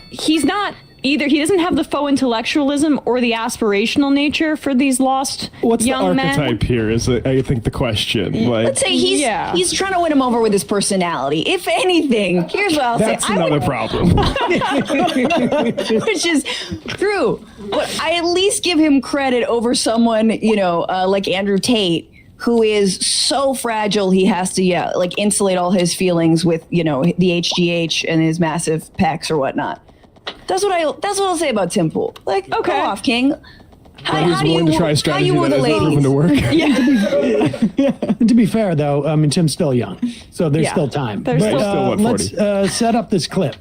he's not either. He doesn't have the faux intellectualism or the aspirational nature for these lost young men. What's the archetype here is, I think, the question. Like, Let's say he's trying to win him over with his personality. If anything, here's what I'll say. That's another problem. Which is true. But I at least give him credit over someone, you know, like Andrew Tate, who is so fragile he has to, like insulate all his feelings with, you know, the HGH and his massive pecs or whatnot. That's what I'll say about Tim Pool. Like, go off, King. He's willing to try a strategy that isn't proven to work. To be fair, though, I mean, Tim's still young, so there's still time. There's still what, 40? Let's set up this clip.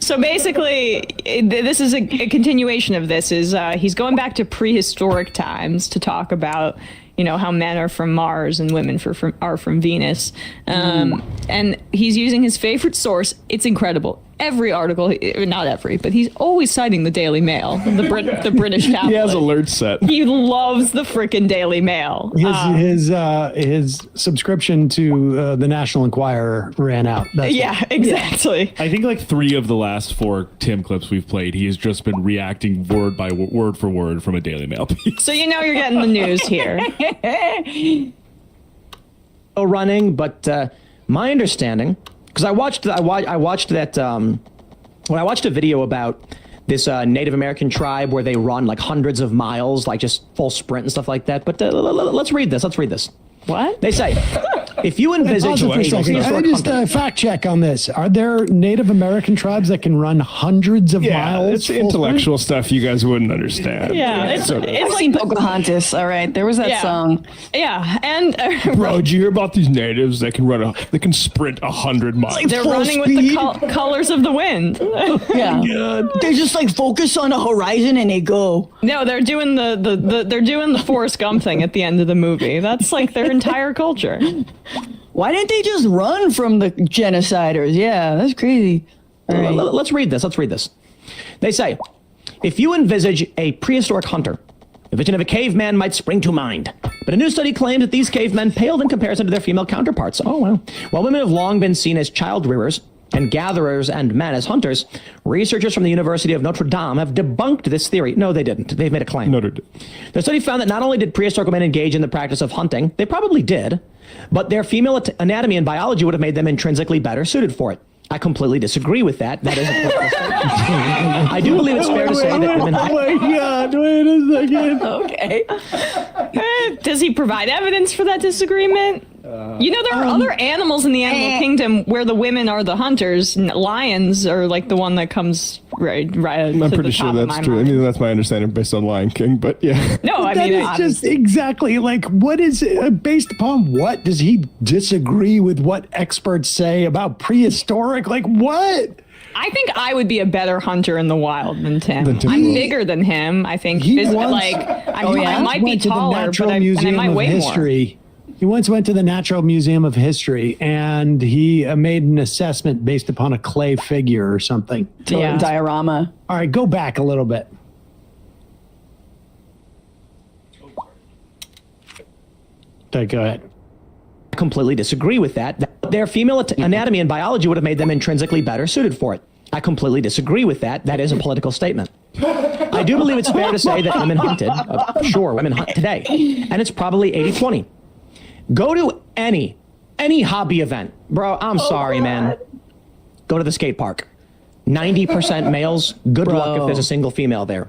So basically, this is a continuation of this. He's going back to prehistoric times to talk about, you know, how men are from Mars and women are from Venus. And he's using his favorite source. It's incredible. Every article, not every, but he's always citing the Daily Mail, the British tabloid. He has alerts set. He loves the frickin' Daily Mail. His subscription to the National Enquirer ran out. That's exactly. I think like 3 of the last 4 Tim clips we've played, he has just been reacting word for word from a Daily Mail piece. So you know you're getting the news here. Running, but my understanding, because I watched that when I watched a video about this Native American tribe where they run like hundreds of miles, like just full sprint and stuff like that. But let's read this. What? They say, if you envisage... Pause it for a second. I just fact check on this. Are there Native American tribes that can run hundreds of miles? It's intellectual stuff you guys wouldn't understand. Yeah, it's I've seen Pocahontas, all right. There was that song. Yeah, and... Bro, did you hear about these natives that can sprint 100 miles? They're running with the colors of the wind. Yeah. They just like focus on a horizon and they go. No, they're doing they're doing the Forrest Gump thing at the end of the movie. That's like their entire culture. Why didn't they just run from the genociders? Yeah, that's crazy. Right. Let's read this. They say, If you envisage a prehistoric hunter, the vision of a caveman might spring to mind. But a new study claims that these cavemen paled in comparison to their female counterparts. Oh, wow. While women have long been seen as child rearers and gatherers and men as hunters, researchers from the University of Notre Dame have debunked this theory. No, they didn't. They've made a claim. Notre Dame. The study found that not only did prehistoric women engage in the practice of hunting, they probably did, but their female anatomy and biology would have made them intrinsically better suited for it. I completely disagree with that. That is a political statement. I do believe it's fair to say that women... Oh my God, wait a second. Okay. Does he provide evidence for that disagreement? There are other animals in the animal kingdom where the women are the hunters. Lions are like the one that comes right. I'm pretty sure that's true. I mean, that's my understanding based on Lion King, but yeah. No, I mean, it's just exactly like, what is based upon what does he disagree with what experts say about prehistoric? Like what? I think I would be a better hunter in the wild than Tim. I'm bigger than him. I think I might be taller, but I might weigh more. He once went to the Natural Museum of History, and he made an assessment based upon a clay figure or something. Yeah. Diorama. All right, go back a little bit. Okay, go ahead. I completely disagree with that. Their female anatomy and biology would have made them intrinsically better suited for it. I completely disagree with that. That is a political statement. I do believe it's fair to say that women hunted. Sure, women hunt today. And it's probably 80-20. Go to any hobby event. Bro, I'm sorry, man. Go to the skate park. 90% males. Good luck if there's a single female there.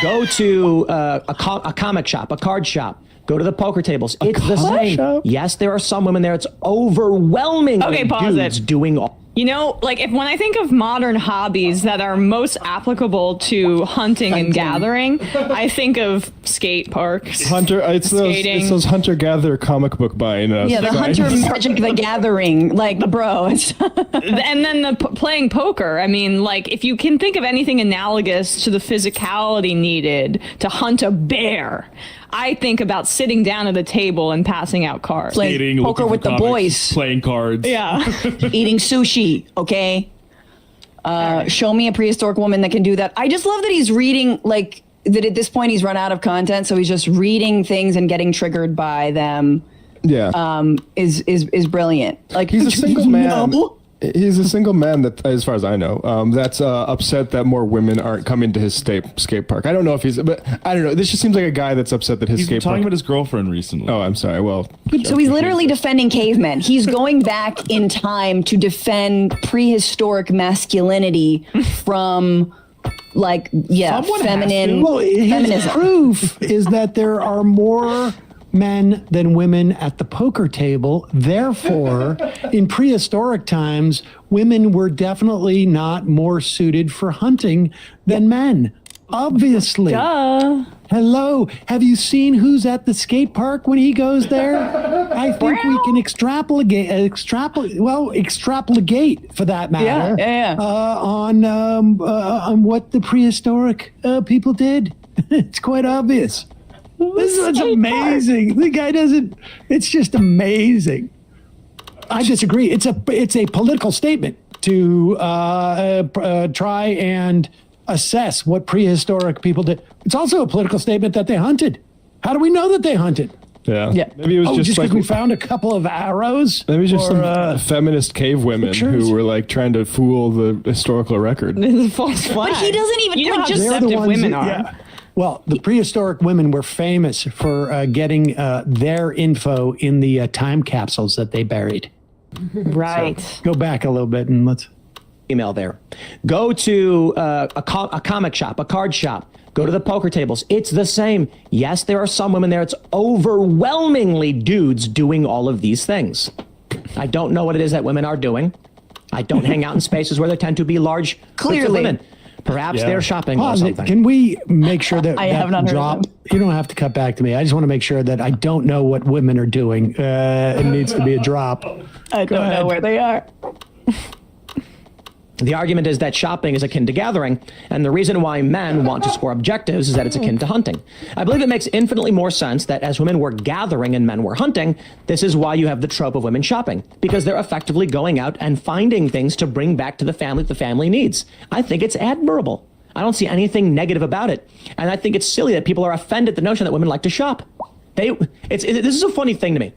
Go to a comic shop, a card shop. Go to the poker tables. It's the same. Yes, there are some women there. It's overwhelmingly dudes doing all. If when I think of modern hobbies that are most applicable to hunting and gathering, I think of skate parks. It's those hunter-gatherer comic book buying. The Hunter Magic the Gathering, bro. And then the playing poker. I mean, if you can think of anything analogous to the physicality needed to hunt a bear, I think about sitting down at a table and passing out cards. Playing poker with the boys. Playing cards. Yeah. Eating sushi, okay? Show me a prehistoric woman that can do that. I just love that he's reading, that at this point he's run out of content, so he's just reading things and getting triggered by them. Yeah. Is brilliant. He's a single man. He's a single man that, as far as I know, that's upset that more women aren't coming to his skate park. I don't know if but I don't know. This just seems like a guy that's upset that his skate park. He's talking about his girlfriend recently. Oh, I'm sorry. Well, so he's literally defending cavemen. He's going back in time to defend prehistoric masculinity from, feminine. Well, his feminism. proof is that there are more men than women at the poker table. Therefore, in prehistoric times, women were definitely not more suited for hunting than men. Obviously. Duh. Hello. Have you seen who's at the skate park when he goes there? I think we can extrapolate for that matter. On what the prehistoric people did. It's quite obvious. This is amazing. The guy doesn't. It's just amazing. I disagree. It's a political statement to try and assess what prehistoric people did. It's also a political statement that they hunted. How do we know that they hunted? Yeah. Maybe it was just because we found a couple of arrows. Maybe just some feminist cave women who were trying to fool the historical record. It's a false flag. But he doesn't even. You know how deceptive women are. Yeah. Well, the prehistoric women were famous for getting their info in the time capsules that they buried. Right. So, go back a little bit and let's... Email there. Go to a comic shop, a card shop. Go to the poker tables. It's the same. Yes, there are some women there. It's overwhelmingly dudes doing all of these things. I don't know what it is that women are doing. I don't hang out in spaces where there tend to be large groups of women. Perhaps they're shopping or something. Can we make sure that I have not drop? heard of You don't have to cut back to me. I just want to make sure that I don't know what women are doing. It needs to be a drop. I don't know where they are. The argument is that shopping is akin to gathering, and the reason why men want to score objectives is that it's akin to hunting. I believe it makes infinitely more sense that as women were gathering and men were hunting, this is why you have the trope of women shopping, because they're effectively going out and finding things to bring back to the family that the family needs. I think it's admirable. I don't see anything negative about it. And I think it's silly that people are offended at the notion that women like to shop. This is a funny thing to me.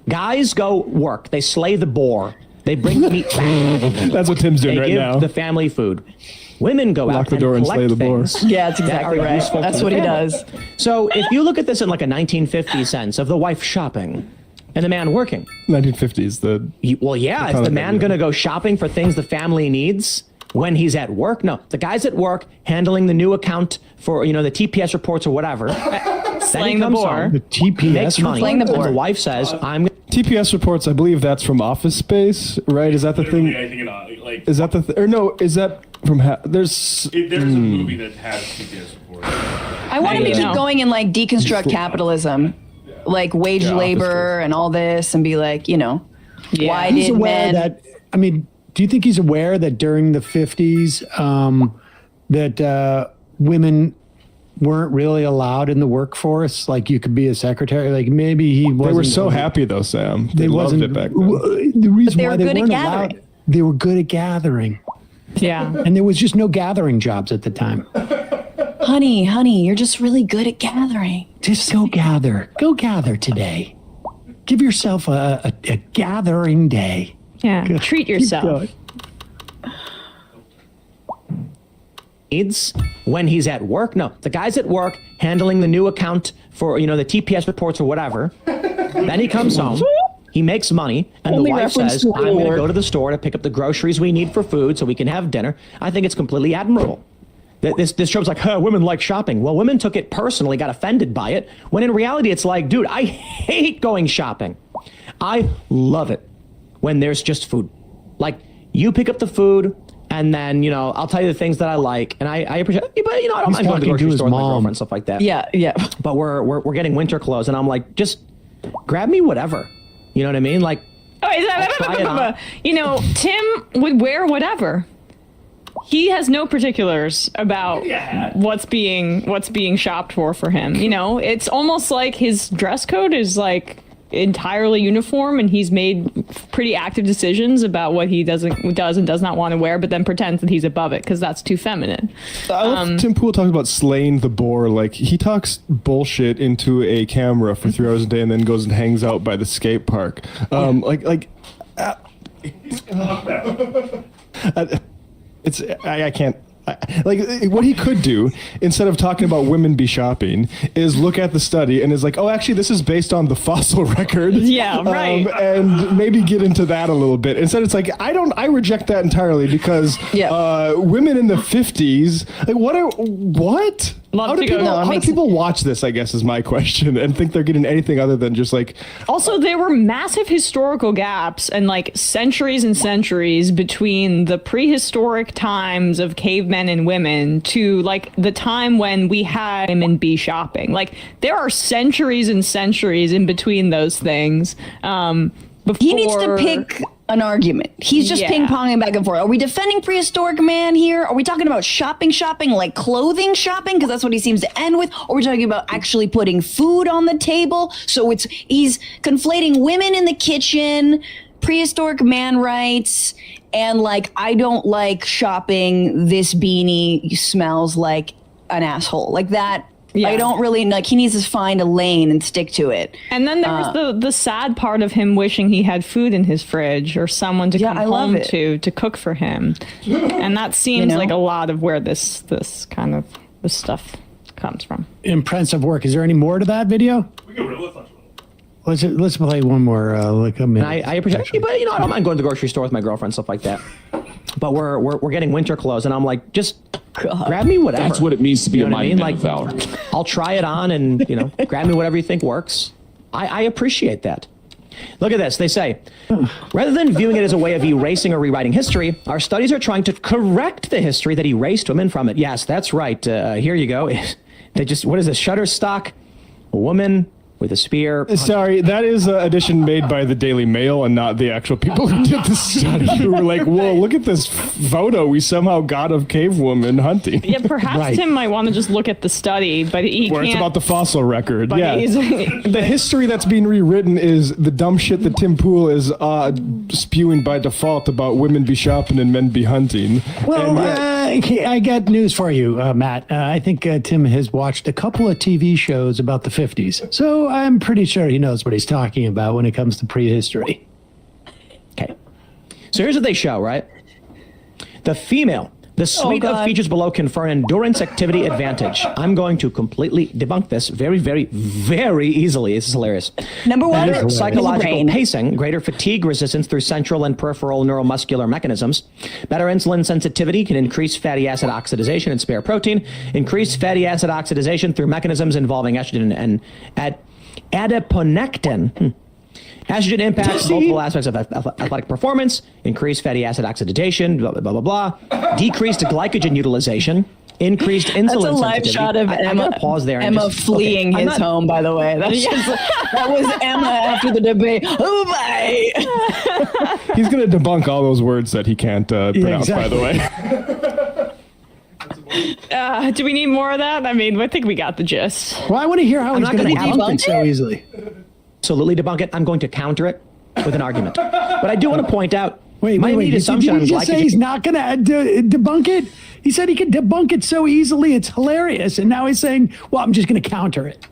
Guys go work. They slay the boar. They bring the meat back. That's what Tim's doing right now. They give the family food. Women go Lock out the door and slay the boar. Yeah, that's exactly right. That's what he does. So if you look at this in like a 1950s sense of the wife shopping and the man working. 1950s, well, yeah, is the man going to go shopping for things the family needs when he's at work? No, the guy's at work handling the new account for, the TPS reports or whatever. Slaying the boar. The TPS makes money. Slaying the boar. And the wife says, TPS reports, I believe that's from Office Space, right? Is that the thing? Is that or no, is that from, there's a movie that has TPS reports. I want him to keep going and like deconstruct capitalism, like wage labor and all this, and be like, why he's did aware men? that, do you think he's aware that during the 50s that women weren't really allowed in the workforce? Like you could be a secretary. Like maybe he wasn't. They were so happy though, Sam. They loved it back then. The reason they why were they good at weren't gathering. allowed. They were good at gathering. Yeah. And there was just no gathering jobs at the time. Honey, you're just really good at gathering. Just go gather. Go gather today. Give yourself a gathering day. Yeah. Good. Treat yourself. needs when he's at work. No, the guy's at work handling the new account for, the TPS reports or whatever. Then he comes home. He makes money, and Only the wife reference says, to I'm going to war. go to the store to pick up the groceries we need for food so we can have dinner. I think it's completely admirable. This show's like, women like shopping. Well, women took it personally, got offended by it, when in reality it's like, dude, I hate going shopping. I love it when there's just food. Like, you pick up the food, and then, I'll tell you the things that I like, and I appreciate it. But, I don't mind going to the grocery store with my girlfriend and stuff like that. Yeah. But we're getting winter clothes, and I'm like, just grab me whatever. You know what I mean? Like, Tim would wear whatever. He has no particulars about what's being shopped for him. It's almost like his dress code is like entirely uniform, and he's made pretty active decisions about what he does and does not want to wear, but then pretends that he's above it because that's too feminine. I love Tim Pool talks about slaying the boar. Like, he talks bullshit into a camera for 3 hours a day and then goes and hangs out by the skate park. I can't. What he could do, instead of talking about women be shopping, is look at the study and is like, oh, actually, this is based on the fossil record. Yeah, right. And maybe get into that a little bit. Instead, it's like, I reject that entirely because women in the 50s, like, what? How do people watch this, I guess, is my question, and think they're getting anything other than just like... Also, there were massive historical gaps and like centuries and centuries between the prehistoric times of cavemen and women to like the time when we had women be shopping. Like, there are centuries and centuries in between those things. He needs to pick an argument. He's just ping-ponging back and forth. Are we defending prehistoric man here? Are we talking about shopping, like clothing shopping? Because that's what he seems to end with. Or are we talking about actually putting food on the table? So he's conflating women in the kitchen, prehistoric man rights, and like, I don't like shopping. This beanie smells like an asshole. Like that. I don't really like. He needs to find a lane and stick to it. And then there was the sad part of him wishing he had food in his fridge or someone to come home to cook for him. And that seems like a lot of where this kind of this stuff comes from. Impressive work. Is there any more to that video? Let's play one more. Like a minute. I appreciate it, but I don't mind going to the grocery store with my girlfriend, stuff like that. But we're getting winter clothes, and I'm like, just grab me whatever. That's what it means to be a mind Like, Fowler. I'll try it on, and grab me whatever you think works. I appreciate that. Look at this. They say, rather than viewing it as a way of erasing or rewriting history, our studies are trying to correct the history that erased women from it. Yes, that's right. Here you go. They just, what is this? Shutterstock, a woman with a spear. Sorry, that is an addition made by the Daily Mail and not the actual people who did the study who were like, whoa, look at this photo we somehow got of cave woman hunting. Yeah, perhaps Tim might want to just look at the study, but he Where can't. it's about the fossil record. But Yeah. The history that's being rewritten is the dumb shit that Tim Pool is spewing by default about women be shopping and men be hunting. Well, I got news for you, Matt. I think Tim has watched a couple of TV shows about the 50s. So I'm pretty sure he knows what he's talking about when it comes to prehistory. Okay. So here's what they show, right? The female. The suite of features below confer an endurance activity advantage. I'm going to completely debunk this very, very, very easily. This is hilarious. Number one, Better psychological brain. pacing, greater fatigue resistance through central and peripheral neuromuscular mechanisms. Better insulin sensitivity can increase fatty acid oxidation and spare protein. Increase fatty acid oxidation through mechanisms involving estrogen and adiponectin. Estrogen impacts multiple aspects of athletic performance, increased fatty acid oxidation, blah, blah, blah, blah, blah. Decreased glycogen utilization, increased insulin That's a live sensitivity. shot of I Emma. gotta pause there. Emma fleeing his home. By the way, that was Emma after the debate. Oh my! He's going to debunk all those words that he can't pronounce, by the way. Do we need more of that? I mean, I think we got the gist. Well, I want to hear how I'm he's not going to gonna debunk it so easily. Absolutely debunk it. I'm going to counter it with an argument. But I do want to point out my Wait. immediate Did assumption you on just say glycogen. he's not going to debunk it? He said he could debunk it so easily. It's hilarious. And now he's saying, well, I'm just going to counter it.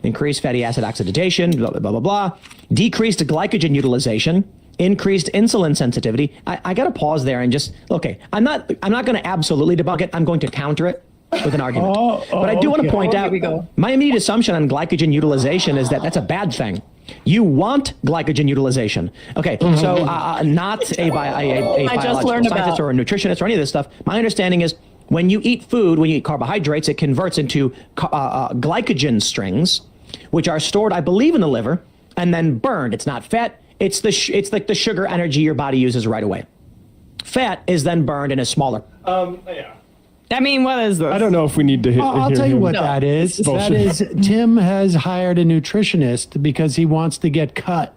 Increased fatty acid oxidation, blah, blah, blah, blah, blah. Decreased glycogen utilization, increased insulin sensitivity. I got to pause there and just, okay, I'm not going to absolutely debunk it. I'm going to counter it with an argument. But I do want to point out, my immediate assumption on glycogen utilization is that that's a bad thing. You want glycogen utilization. Okay, so not a biological scientist or a nutritionist or any of this stuff. My understanding is when you eat food, when you eat carbohydrates, it converts into glycogen strings, which are stored, I believe, in the liver and then burned. It's not fat. It's like the sugar energy your body uses right away. Fat is then burned and is smaller. Yeah. I mean, what is this? I don't know if we need to hit. I'll tell you what that is. That is Tim has hired a nutritionist because he wants to get cut.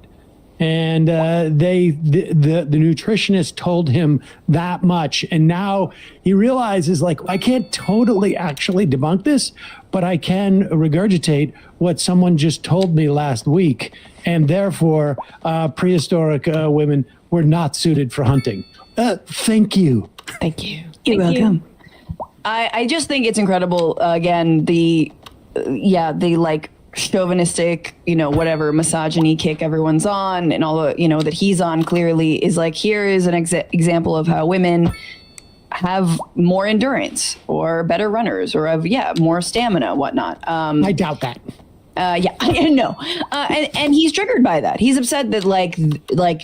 And the nutritionist told him that much. And now he realizes, like, I can't totally actually debunk this, but I can regurgitate what someone just told me last week. And therefore, prehistoric women were not suited for hunting. Thank you. Thank you. You're welcome. I just think it's incredible. Again, the like chauvinistic, whatever misogyny kick everyone's on and all the, that he's on clearly is like, here is an example of how women have more endurance or better runners or have, more stamina, whatnot. I doubt that. No. And he's triggered by that. He's upset that like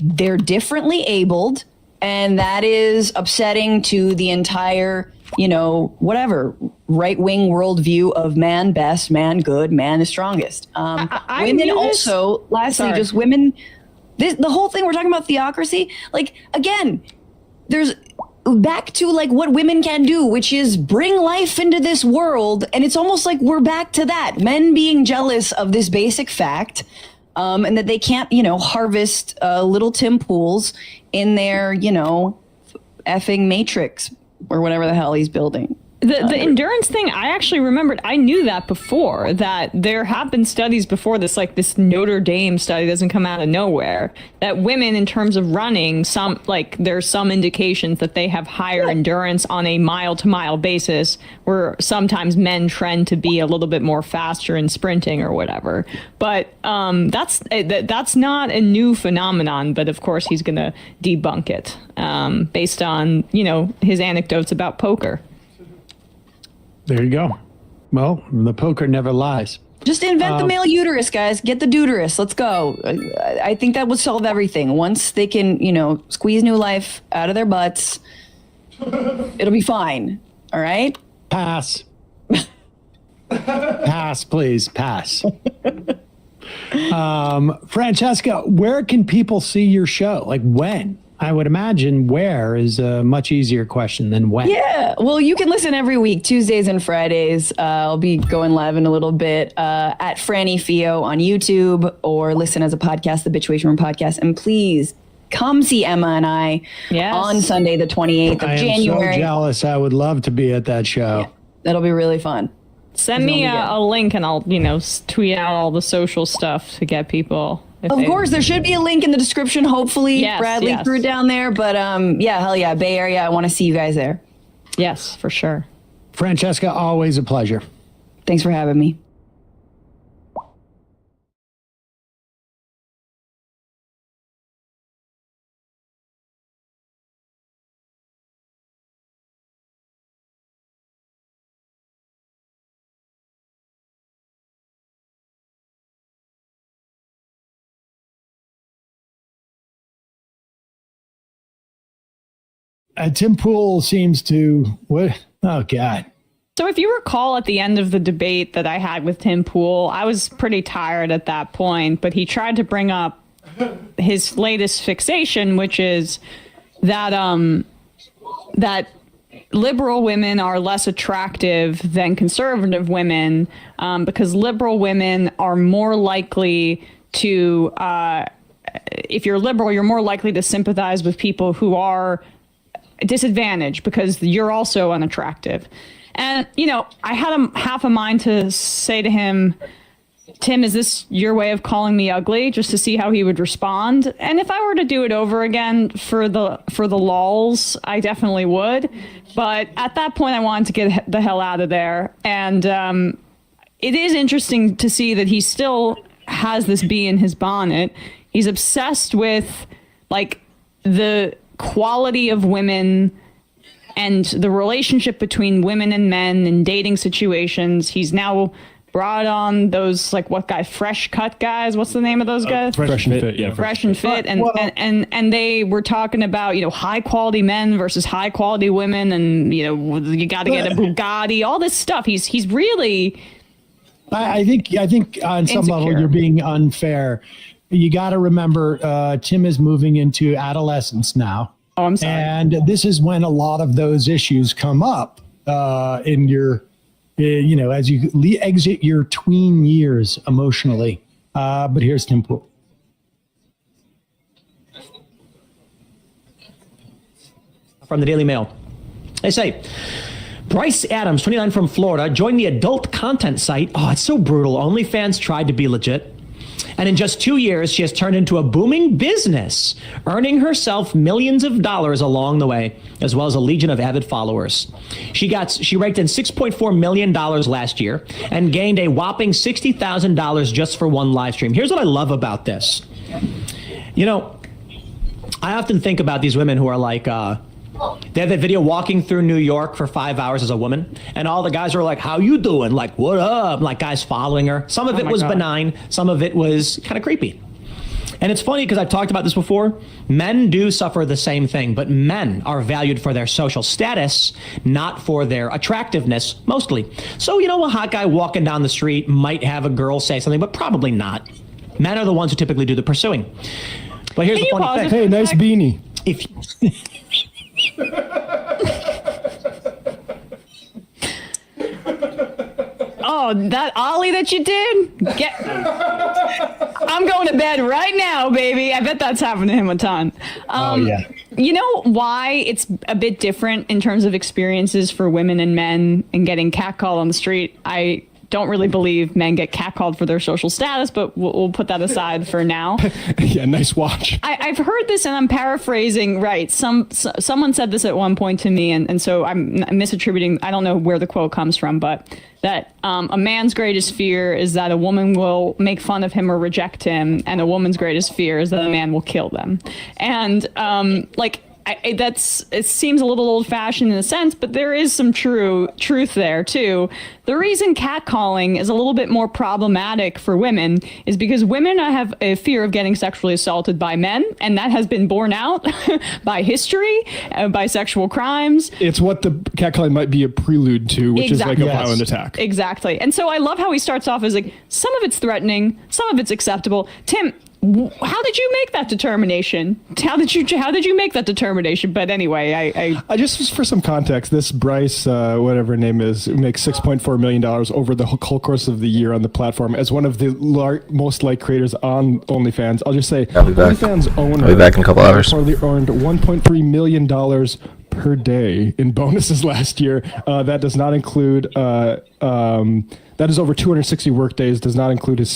they're differently abled, and that is upsetting to the entire, whatever right-wing worldview of man best, man good, man is strongest. Women also, lastly, just women. The whole thing we're talking about theocracy. Like again, there's back to like what women can do, which is bring life into this world, and it's almost like we're back to that. Men being jealous of this basic fact. And that they can't, harvest little Tim Pools in their, effing matrix or whatever the hell he's building. The endurance thing, I actually remembered. I knew that before, that there have been studies before this, like this Notre Dame study doesn't come out of nowhere, that women in terms of running, there's some indications that they have higher endurance on a mile to mile basis, where sometimes men trend to be a little bit more faster in sprinting or whatever. But that's not a new phenomenon, but of course he's going to debunk it based on, his anecdotes about poker. There you go. Well, the poker never lies. Just invent the male uterus, guys. Get the deuterus. Let's go. I think that would solve everything. Once they can, squeeze new life out of their butts, it'll be fine. All right? Pass. Pass, please. Pass. Francesca, where can people see your show? Like when? I would imagine where is a much easier question than when. Yeah, well, you can listen every week, Tuesdays and Fridays. I'll be going live in a little bit at Franny Fio on YouTube, or listen as a podcast, the Bitchwation Room podcast. And please come see Emma and I on Sunday, the 28th of January. I am so jealous. I would love to be at that show. Yeah, that'll be really fun. Send me a link and I'll, tweet out all the social stuff to get people. Of course, there should be a link in the description. Hopefully, Bradley threw it down there. But hell yeah, Bay Area. I want to see you guys there. Yes, for sure. Francesca, always a pleasure. Thanks for having me. Tim Pool seems to oh God. So if you recall at the end of the debate that I had with Tim Pool, I was pretty tired at that point, but he tried to bring up his latest fixation, which is that that liberal women are less attractive than conservative women, because liberal women are more likely to, if you're liberal, you're more likely to sympathize with people who are disadvantaged because you're also unattractive. And, I had half a mind to say to him, Tim, is this your way of calling me ugly? Just to see how he would respond. And if I were to do it over again for the lulz, I definitely would. But at that point, I wanted to get the hell out of there. And it is interesting to see that he still has this bee in his bonnet. He's obsessed with, the quality of women and the relationship between women and men in dating situations. He's now brought on those fresh cut guys. What's the name of those guys? Fresh and Fit. Yeah, Fresh and Fit. And they were talking about, high quality men versus high quality women, and you got to get a Bugatti, all this stuff. He's really. I think on some level you're being unfair. You got to remember, Tim is moving into adolescence now. Oh, I'm sorry. And this is when a lot of those issues come up in your, as you exit your tween years emotionally. But here's Tim Pool. From the Daily Mail. They say, Bryce Adams, 29 from Florida, joined the adult content site. Oh, it's so brutal. OnlyFans tried to be legit. And in just 2 years, she has turned into a booming business, earning herself millions of dollars along the way, as well as a legion of avid followers. She raked in $6.4 million last year and gained a whopping $60,000 just for one live stream. Here's what I love about this. I often think about these women who are like, they have that video walking through New York for 5 hours as a woman, and all the guys are like, how you doing? Like, what up? Like, guys following her. Some of it was benign. Some of it was kind of creepy. And it's funny because I've talked about this before. Men do suffer the same thing, but men are valued for their social status, not for their attractiveness, mostly. So, a hot guy walking down the street might have a girl say something, but probably not. Men are the ones who typically do the pursuing. But here's the funny thing. Hey, nice beanie. If Oh, that ollie that you did? I'm going to bed right now, baby. I bet that's happened to him a ton. Yeah. You know why it's a bit different in terms of experiences for women and men and getting catcalled on the street? I don't really believe men get catcalled for their social status, but we'll put that aside for now. Yeah, nice watch. I've heard this, and I'm paraphrasing, right? Someone said this at one point to me, and so I'm misattributing. I don't know where the quote comes from, but that a man's greatest fear is that a woman will make fun of him or reject him, and a woman's greatest fear is that a man will kill them. And it seems a little old-fashioned in a sense, but there is some truth there too. The reason catcalling is a little bit more problematic for women is because women have a fear of getting sexually assaulted by men, and that has been borne out by history, by sexual crimes. It's what the catcalling might be a prelude to, which is like a violent attack. Exactly. And so I love how he starts off as like, some of it's threatening, some of it's acceptable. Tim, How did you make that determination? How did you make that determination? But anyway, I just for some context, this Bryce, whatever her name is, makes $6.4 million over the whole course of the year on the platform as one of the most liked creators on OnlyFans. I'll just say, OnlyFans owner. I'll be back in a couple hours. Reportedly earned $1.3 million per day in bonuses last year. That does not include. That is over 260 work days. Does not include his